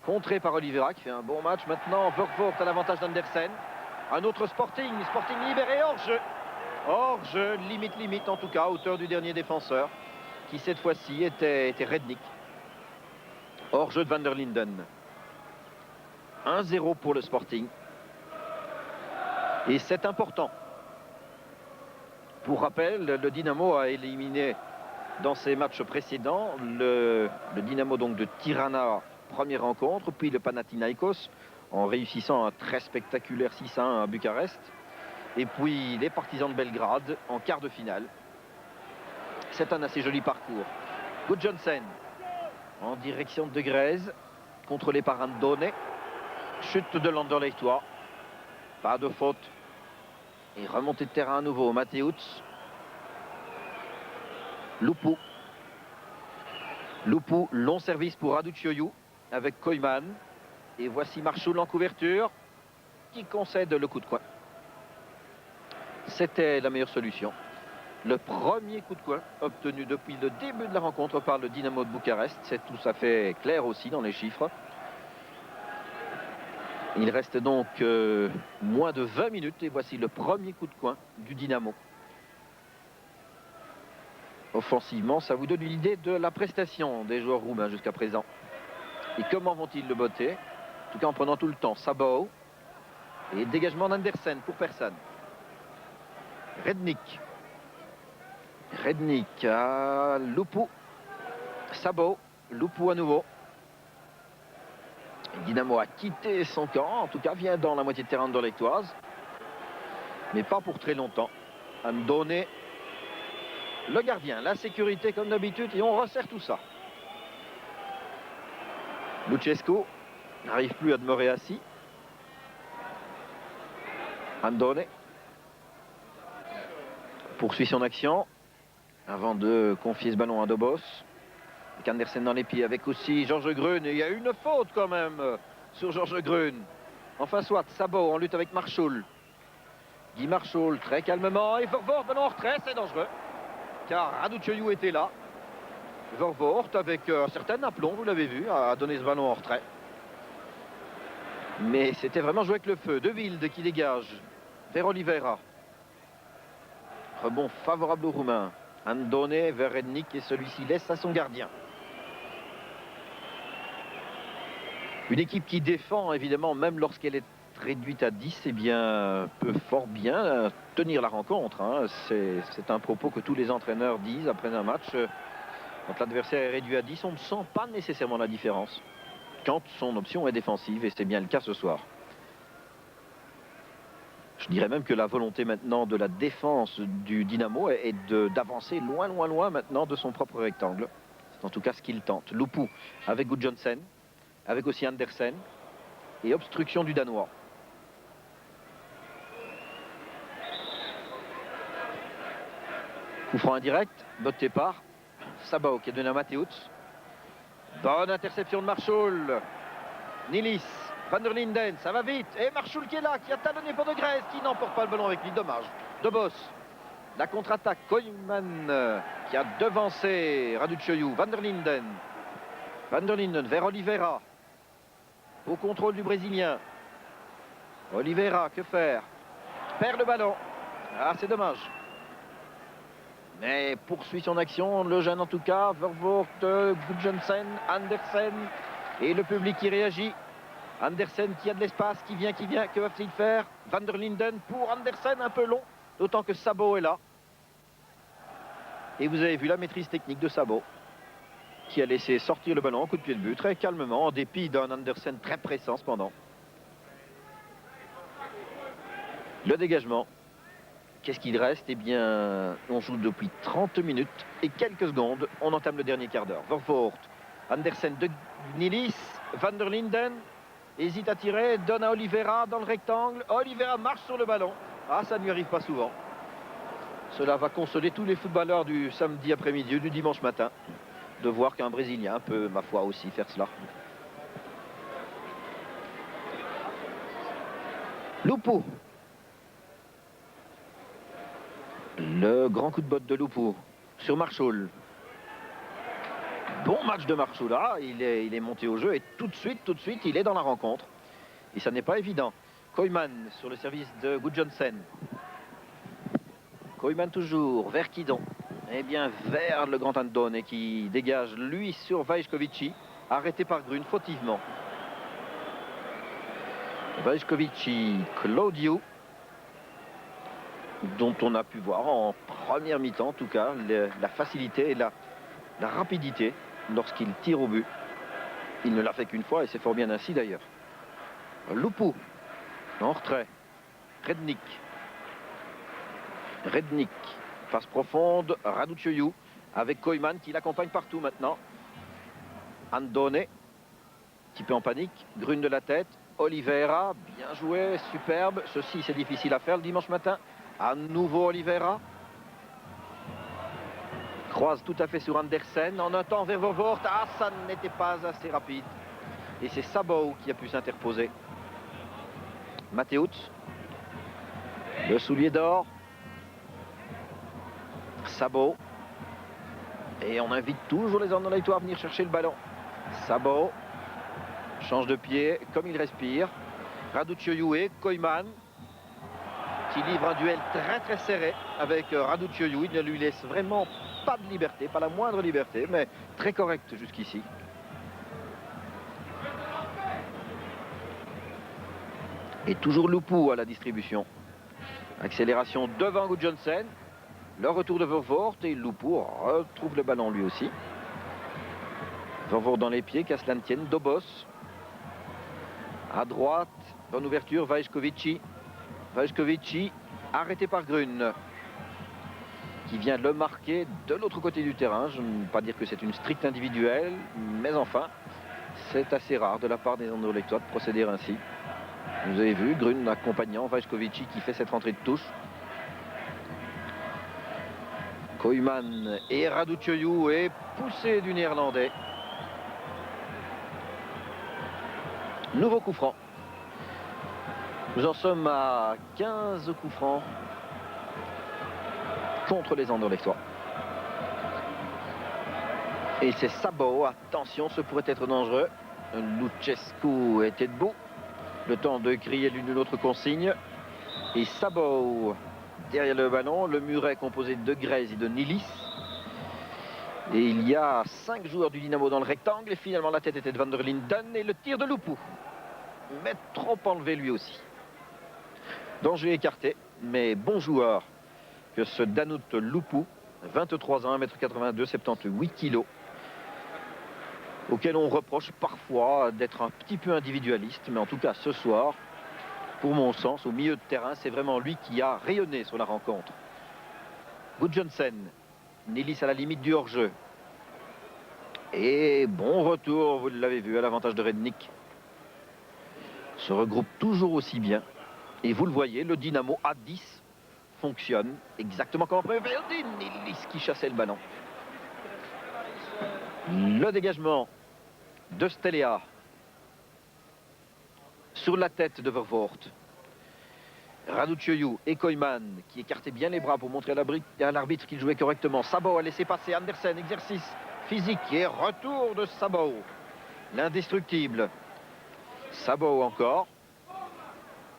Contré par Oliveira qui fait un bon match. Maintenant, Vervoort à l'avantage d'Andersen. Un autre Sporting libéré hors-jeu. Hors-jeu, limite en tout cas, à hauteur du dernier défenseur, qui cette fois-ci était Rednick. Hors-jeu de Van der Linden. 1-0 pour le Sporting. Et c'est important. Pour rappel, le Dynamo a éliminé dans ses matchs précédents le Dynamo donc de Tirana, première rencontre, puis le Panathinaikos, en réussissant un très spectaculaire 6-1 à Bucarest. Et puis les Partisans de Belgrade en quart de finale. C'est un assez joli parcours. Gudjohnsen en direction de Grèze, contrôlé par Andone. Chute de l'Anderlechtois. Pas de faute. Et remontée de terrain à nouveau. Mateusz. Loupou. Loupou, long service pour Raducioiu avec Koyman. Et voici Marchul en couverture qui concède le coup de coin. C'était la meilleure solution. Le premier coup de coin obtenu depuis le début de la rencontre par le Dynamo de Bucarest. C'est tout à fait clair aussi dans les chiffres. Il reste donc moins de 20 minutes et voici le premier coup de coin du Dynamo. Offensivement, ça vous donne une idée de la prestation des joueurs roumains jusqu'à présent. Et comment vont-ils le botter? En tout cas en prenant tout le temps. Sabot et dégagement d'Andersen pour personne. Rednick. Rednick à Loupou. Sabot. Loupou à nouveau. Dynamo a quitté son camp. En tout cas, vient dans la moitié de terrain anderlechtoise. Mais pas pour très longtemps. Andone. Le gardien. La sécurité comme d'habitude. Et on resserre tout ça. Lucescu n'arrive plus à demeurer assis. Andone poursuit son action avant de confier ce ballon à Dobos. Avec Andersen dans les pieds, avec aussi Georges Grun. Et il y a une faute quand même sur Georges Grun. Enfin soit, Sabot en lutte avec Marchul. Guy Marchul très calmement. Et Vervoort, ballon en retrait, c'est dangereux. Car Raducioiu était là. Vervoort avec un certain aplomb, vous l'avez vu, a donné ce ballon en retrait. Mais c'était vraiment joué avec le feu. De Wilde qui dégage vers Oliveira. Rebond favorable aux Roumains. Andone vers Rednick et celui-ci laisse à son gardien. Une équipe qui défend, évidemment, même lorsqu'elle est réduite à 10, eh bien, peut fort bien tenir la rencontre. Hein. C'est un propos que tous les entraîneurs disent après un match. Quand l'adversaire est réduit à 10, on ne sent pas nécessairement la différence quand son option est défensive, et c'est bien le cas ce soir. Je dirais même que la volonté maintenant de la défense du Dynamo est d'avancer loin maintenant de son propre rectangle. C'est en tout cas ce qu'il tente. Loupou avec Gudjohnsen, avec aussi Andersen, et obstruction du Danois. Coup franc indirect, botté par Sabot qui est donné à Mateusz. Bonne interception de Marchul. Nilis. Van der Linden, ça va vite. Et Marchul qui est là, qui a talonné pour De Grèze, qui n'emporte pas le ballon avec lui. Dommage. Dobos. La contre-attaque. Koyman qui a devancé Raducioiu. Van der Linden. Van der Linden vers Oliveira. Au contrôle du Brésilien. Oliveira, que faire? Perd le ballon. Ah, c'est dommage. Mais poursuit son action, le jeune en tout cas. Vervoort, Gudjonsen, Andersen. Et le public qui réagit. Andersen qui a de l'espace, qui vient. Que va-t-il faire? Van der Linden pour Andersen, un peu long. D'autant que Sabot est là. Et vous avez vu la maîtrise technique de Sabot, qui a laissé sortir le ballon en coup de pied de but, très calmement, en dépit d'un Andersen très pressant cependant. Le dégagement. Qu'est-ce qu'il reste? Eh bien, on joue depuis 30 minutes et quelques secondes. On entame le dernier quart d'heure. Vervoort, Andersen de Nilis, Van der Linden hésite à tirer, donne à Oliveira dans le rectangle. Oliveira marche sur le ballon. Ah, ça ne lui arrive pas souvent. Cela va consoler tous les footballeurs du samedi après-midi ou du dimanche matin de voir qu'un Brésilien peut, ma foi, aussi faire cela. Lupu. Le grand coup de botte de Lupu sur Marchoul. Bon match de Marchoul. Ah, il est monté au jeu et tout de suite, il est dans la rencontre. Et ça n'est pas évident. Koyman sur le service de Gudjonsen. Koyman toujours, vers Kidon. Eh bien, vers le grand Andone qui dégage, lui, sur Vaiškovići, arrêté par Grun, fautivement. Vaiškovići, Claudio, dont on a pu voir en première mi-temps, en tout cas, la facilité et la rapidité lorsqu'il tire au but. Il ne l'a fait qu'une fois et c'est fort bien ainsi d'ailleurs. Lupu, en retrait. Rednik, passe profonde, Raducioiu avec Koyman qui l'accompagne partout maintenant. Andone, un petit peu en panique, Grun de la tête, Oliveira, bien joué, superbe. Ceci c'est difficile à faire le dimanche matin. À nouveau Oliveira. Croise tout à fait sur Andersen, en un temps vers Vervoort. Ah, ça n'était pas assez rapide. Et c'est Sabot qui a pu s'interposer. Mateusz, le soulier d'or. Sabot. Et on invite toujours les Anderlechttois à venir chercher le ballon. Sabot change de pied comme il respire. Raducioiu et Koyman qui livre un duel très serré avec Raducioiu. Il ne lui laisse vraiment pas de liberté, pas la moindre liberté, mais très correct jusqu'ici. Et toujours Lupu à la distribution. Accélération devant Gudjonsen. Le retour de Vervoort et Lupu retrouve le ballon lui aussi. Vervoort dans les pieds, qu'à cela ne tienne, Dobos. À droite, bonne ouverture, Vaiškovići. Vaiškovići arrêté par Grun, qui vient le marquer de l'autre côté du terrain. Je ne veux pas dire que c'est une stricte individuelle, mais enfin, c'est assez rare de la part des Anderlechttois de procéder ainsi. Vous avez vu, Grun accompagnant Vaiškovići qui fait cette rentrée de touche. Koyman et Raducioiu est poussé du Néerlandais. Nouveau coup franc. Nous en sommes à 15 coups francs contre les Anderlechttois. Et c'est Sabot. Attention, ce pourrait être dangereux. Lucescu était debout. Le temps de crier l'une ou l'autre consigne. Et Sabot derrière le ballon. Le muret composé de Grèze et de Nilis. Et il y a 5 joueurs du Dynamo dans le rectangle. Et finalement, la tête était de Van der Linden. Et le tir de Lupu. Mais trop enlevé lui aussi. Danger écarté, mais bon joueur que ce Danut Lupu, 23 ans, 1m82, 78 kg, auquel on reproche parfois d'être un petit peu individualiste, mais en tout cas ce soir, pour mon sens, au milieu de terrain, c'est vraiment lui qui a rayonné sur la rencontre. Gudjonsen, Nilis à la limite du hors-jeu. Et bon retour, vous l'avez vu, à l'avantage de Rednik. Se regroupe toujours aussi bien. Et vous le voyez, le Dynamo à 10 fonctionne exactement comme prévu. Nilis qui chassait le ballon. Le dégagement de Stelea sur la tête de Vervoort. Raducioiu et Koyman qui écartaient bien les bras pour montrer à l'arbitre qu'il jouait correctement. Sabot a laissé passer Andersen, exercice physique et retour de Sabot. L'indestructible. Sabot encore.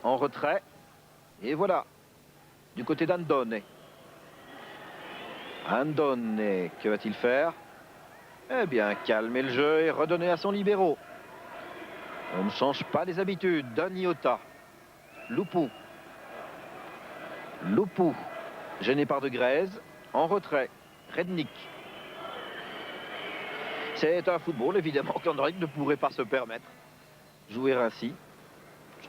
En retrait. Et voilà. Du côté d'Andone. Andone, que va-t-il faire? Eh bien, calmer le jeu et redonner à son libéro. On ne change pas les habitudes. d'un iota. Loupou. Loupou. Gêné par de Grèze. En retrait. Rednik. C'est un football, évidemment, qu'Andorre ne pourrait pas se permettre. Jouer ainsi.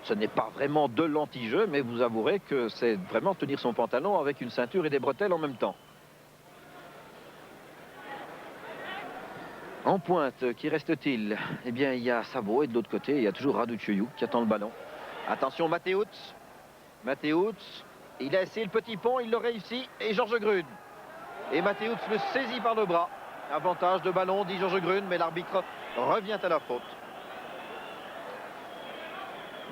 Ce n'est pas vraiment de l'anti-jeu, mais vous avouerez que c'est vraiment tenir son pantalon avec une ceinture et des bretelles en même temps. En pointe, qui reste-t-il? Eh bien, il y a Sabo et de l'autre côté, il y a toujours Raducioiu qui attend le ballon. Attention, Mateusz. Mateusz, il a essayé le petit pont, il le réussit. Et Georges Grune. Et Mateusz le saisit par le bras. Avantage de ballon, dit Georges Grune, mais l'arbitre revient à la faute.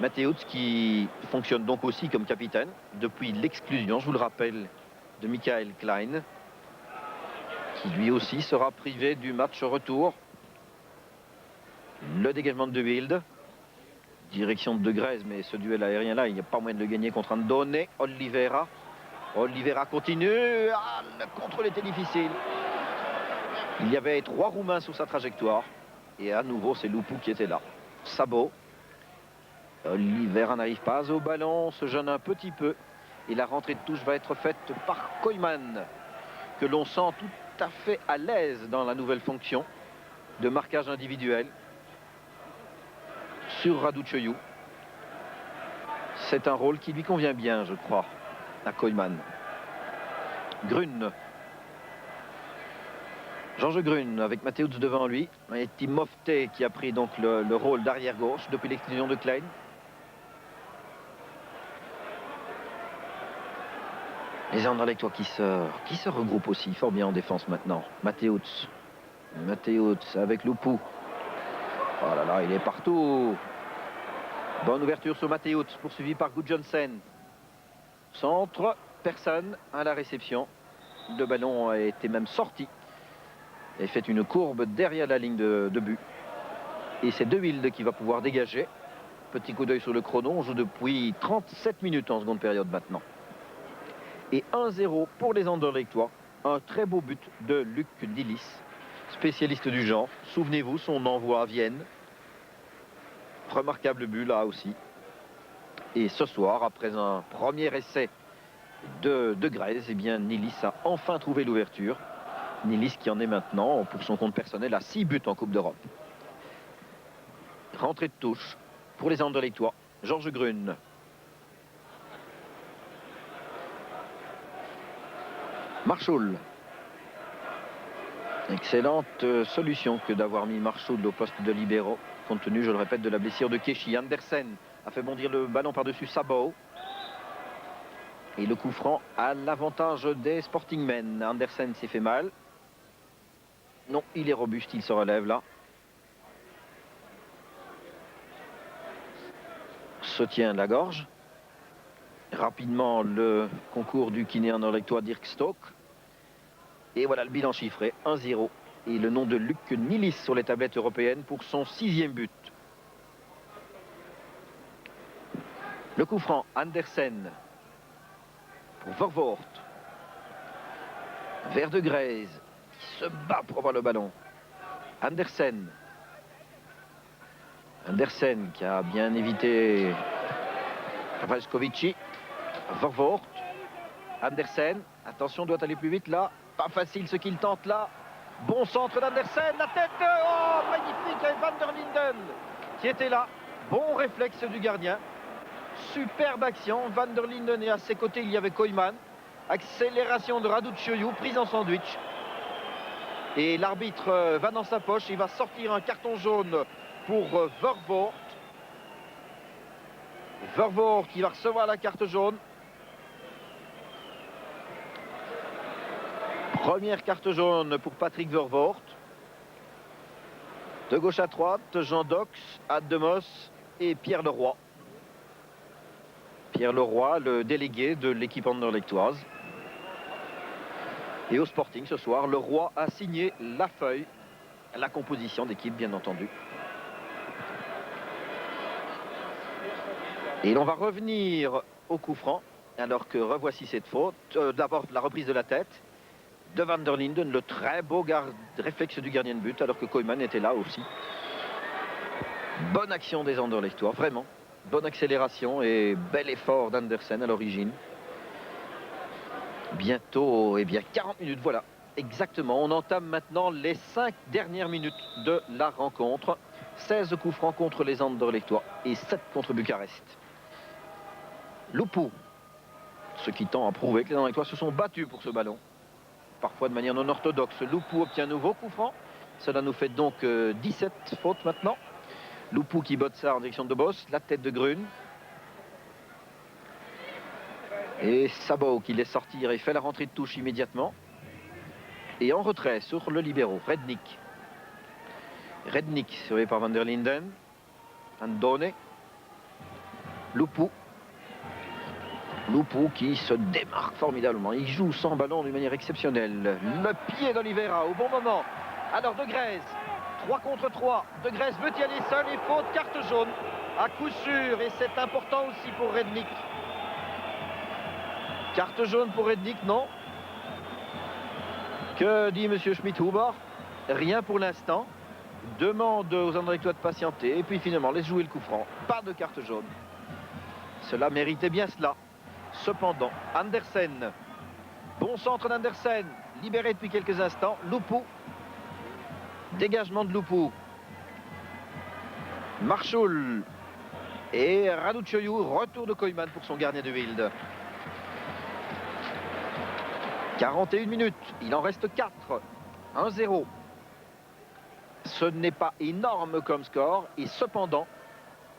Mateusz qui fonctionne donc aussi comme capitaine depuis l'exclusion, je vous le rappelle, de Michael Klein, qui lui aussi sera privé du match retour. Le dégagement de Wild, direction de Grèze, mais ce duel aérien là, il n'y a pas moyen de le gagner contre Andone. Oliveira. Oliveira continue. Ah, le contrôle était difficile. Il y avait 3 Roumains sur sa trajectoire. Et à nouveau, c'est Loupou qui était là. Sabo. Oliveira n'arrive pas au ballon, se gêne un petit peu. Et la rentrée de touche va être faite par Koyman, que l'on sent tout à fait à l'aise dans la nouvelle fonction de marquage individuel sur Raducioiu. C'est un rôle qui lui convient bien, je crois, à Koyman. Grune. Georges Grune avec Mateusz devant lui. Et Timofte qui a pris donc le rôle d'arrière gauche depuis l'exclusion de Klein. Les Anderlechtois qui se regroupent aussi fort bien en défense maintenant. Mateusz. Mateusz avec Loupou. Oh là là, il est partout. Bonne ouverture sur Mateusz, poursuivi par Gudjonsen. Centre, personne à la réception. Le ballon a été même sorti et fait une courbe derrière la ligne de but. Et c'est De Wild qui va pouvoir dégager. Petit coup d'œil sur le chrono, on joue depuis 37 minutes en seconde période maintenant. Et 1-0 pour les Anderlechtois. Un très beau but de Luc Dillis, spécialiste du genre. Souvenez-vous, son envoi à Vienne. Remarquable but là aussi. Et ce soir, après un premier essai de Grèze, eh bien Nilis a enfin trouvé l'ouverture. Nilis qui en est maintenant, pour son compte personnel, à 6 buts en Coupe d'Europe. Rentrée de touche pour les Anderlechtois. Georges Grune. Marchoul. Excellente solution que d'avoir mis Marchoul au poste de libéro, compte tenu, je le répète, de la blessure de Keshi. Andersen a fait bondir le ballon par-dessus Sabo. Et le coup franc à l'avantage des Sportingmen. Andersen s'est fait mal. Non, il est robuste, il se relève là. Se tient la gorge. Rapidement, le concours du kiné anderlechtois Dirk Stock. Et voilà le bilan chiffré, 1-0. Et le nom de Luc Nilis sur les tablettes européennes pour son 6e but. Le coup franc, Andersen pour Vervoort. Vers de Grèze, qui se bat pour avoir le ballon. Andersen. Andersen qui a bien évité Vaskovici. Vervoort. Andersen. Attention, doit aller plus vite là. Pas facile ce qu'il tente là. Bon centre d'Andersen. La tête de... Oh, magnifique avec Van der Linden qui était là. Bon réflexe du gardien. Superbe action. Van der Linden et à ses côtés, il y avait Koyman. Accélération de Raducioiu, prise en sandwich. Et l'arbitre va dans sa poche. Il va sortir un carton jaune pour Vervoort. Vervoort qui va recevoir la carte jaune. Première carte jaune pour Patrick Vervoort. De gauche à droite, Jean Dox, Ademos et Pierre Leroy. Pierre Leroy, le délégué de l'équipe anderlechtoise. Et au Sporting ce soir, Leroy a signé la feuille, la composition d'équipe bien entendu. Et l'on va revenir au coup franc, alors que revoici cette faute. D'abord la reprise de la tête de Van der Linden, le très beau réflexe du gardien de but, alors que Koeman était là aussi. Bonne action des Anderlechtois, vraiment. Bonne accélération et bel effort d'Andersen à l'origine. Bientôt, eh bien 40 minutes, voilà. Exactement, on entame maintenant les 5 dernières minutes de la rencontre. 16 coups francs contre les Anderlechtois et 7 contre Bucarest. Lupu, ce qui tend à prouver que les Anderlechtois se sont battus pour ce ballon. Parfois de manière non orthodoxe. Lupu obtient un nouveau coup franc. Cela nous fait donc 17 fautes maintenant. Lupu qui botte ça en direction de Boss. La tête de Grune. Et Sabot qui laisse sortir et fait la rentrée de touche immédiatement. Et en retrait sur le libéro, Rednick. Rednick surveillé par Van der Linden. Andone. Lupu. Lupu qui se démarque formidablement. Il joue sans ballon d'une manière exceptionnelle. Le pied d'Oliveira au bon moment. Alors De Grez, 3 contre 3. De Grez veut y aller seul et faute, carte jaune. À coup sûr, et c'est important aussi pour Rednick. Carte jaune pour Rednick, non? Que dit M. Schmidhuber? Rien pour l'instant. Demande aux Anderlechtois de patienter. Et puis finalement, laisse jouer le coup franc. Pas de carte jaune. Cela méritait bien cela. Cependant, Andersen. Bon centre d'Andersen. Libéré depuis quelques instants. Lupu. Dégagement de Lupu. Marchoul. Et Raducioiu. Retour de Koeman pour son gardien de Wild. 41 minutes. Il en reste 4. 1-0. Ce n'est pas énorme comme score. Et cependant,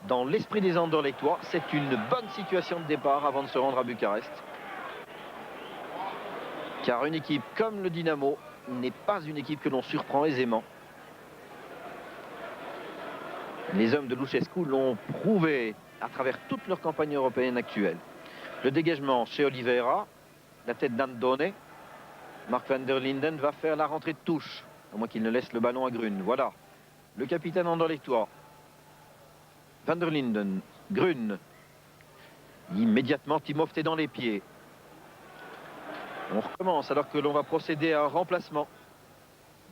dans l'esprit des Anderlechtois, c'est une bonne situation de départ avant de se rendre à Bucarest. Car une équipe comme le Dynamo n'est pas une équipe que l'on surprend aisément. Les hommes de Luchescu l'ont prouvé à travers toute leur campagne européenne actuelle. Le dégagement chez Oliveira, la tête d'Andone. Mark van der Linden va faire la rentrée de touche, à moins qu'il ne laisse le ballon à Grune. Voilà, le capitaine Anderlechtois. Van der Linden, Grune. Immédiatement, Timofte est dans les pieds. On recommence alors que l'on va procéder à un remplacement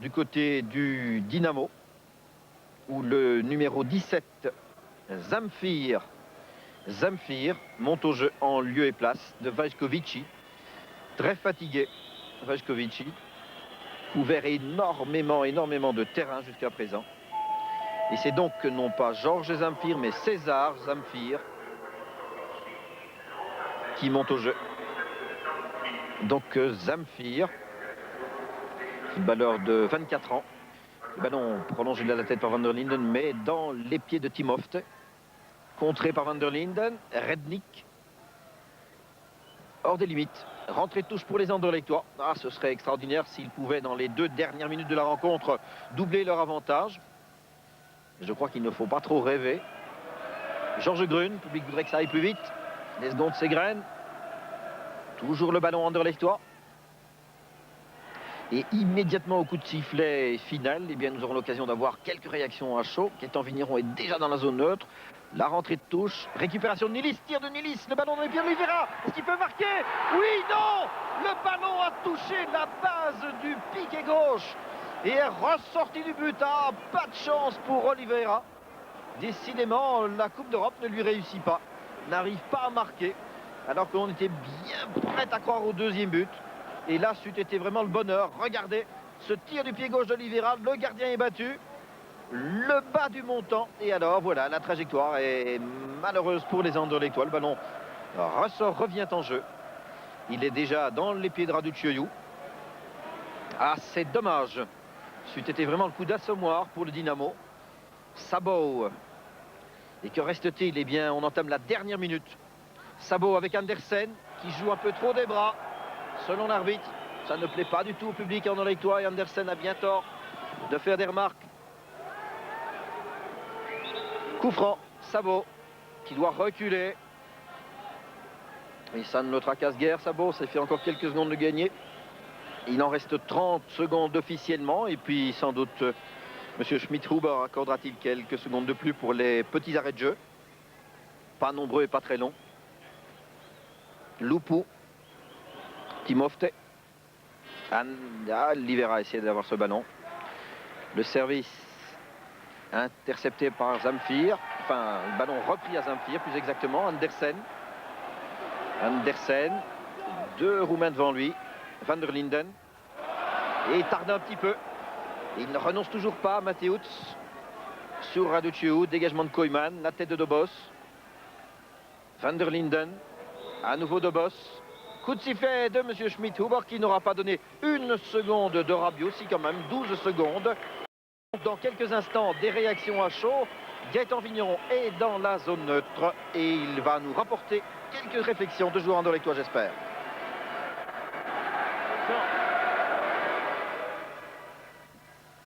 du côté du Dynamo, où le numéro 17, Zamfir monte au jeu en lieu et place de Vajkovici. Très fatigué, Vajkovici. Couvert énormément de terrain jusqu'à présent. Et c'est donc non pas Georges Zamfir, mais César Zamfir qui monte au jeu. Donc Zamfir, footballeur de 24 ans. Le ballon prolongé de la tête par Van der Linden, mais dans les pieds de Timofte. Contré par Van der Linden, Rednick. Hors des limites. Rentrée de touche pour les Anderlechtois. Ah, ce serait extraordinaire s'ils pouvaient, dans les 2 dernières minutes de la rencontre, doubler leur avantage. Je crois qu'il ne faut pas trop rêver. Georges Grune, le public voudrait que ça aille plus vite. Les secondes s'égrènent. Toujours le ballon Anderlechtois. Et immédiatement au coup de sifflet final, eh bien, nous aurons l'occasion d'avoir quelques réactions à chaud. Quentin Vigneron est déjà dans la zone neutre. La rentrée de touche. Récupération de Nilis. Tir de Nilis. Le ballon dans les pieds d'Oliveira. Est-ce qu'il peut marquer? Oui, non. Le ballon a touché la base du piqué gauche et est ressorti du but. Ah, pas de chance pour Oliveira. Décidément, la Coupe d'Europe ne lui réussit pas. N'arrive pas à marquer. Alors qu'on était bien prêt à croire au deuxième but. Et là, c'eût été vraiment le bonheur. Regardez, ce tir du pied gauche d'Oliveira. Le gardien est battu. Le bas du montant. Et alors, voilà, la trajectoire est malheureuse pour les Anderlechtois. Le ballon revient en jeu. Il est déjà dans les pieds de Raducioiu. Ah, c'est dommage. C'eût été vraiment le coup d'assommoir pour le Dynamo. Sabot. Et que reste-t-il? Eh bien, on entame la dernière minute. Sabot avec Andersen, qui joue un peu trop des bras. Selon l'arbitre, ça ne plaît pas du tout au public Anderlechtois. Et Andersen a bien tort de faire des remarques. Coup franc, Sabot, qui doit reculer. Et ça ne le tracasse guère, Sabot. Ça fait encore quelques secondes de gagner. Il en reste 30 secondes officiellement. Et puis, sans doute, M. Schmidhuber accordera-t-il quelques secondes de plus pour les petits arrêts de jeu. pas nombreux et pas très longs. Lupu, Timofte, Livera a essayé d'avoir ce ballon. Le service intercepté par Zamfir, enfin le ballon repris à Zamfir plus exactement. Andersen, deux Roumains devant lui, Van der Linden, et il tarde un petit peu. Il ne renonce toujours pas, Mateusz sur Raduciu, dégagement de Koeman, la tête de Dobos. Van der Linden, à nouveau Dobos. Coup de sifflet de M. Schmidhuber qui n'aura pas donné une seconde de Rabiot, si quand même 12 secondes. Dans quelques instants, des réactions à chaud. Gaëtan Vigneron est dans la zone neutre et il va nous rapporter quelques réflexions de joueurs anderlechtois, j'espère.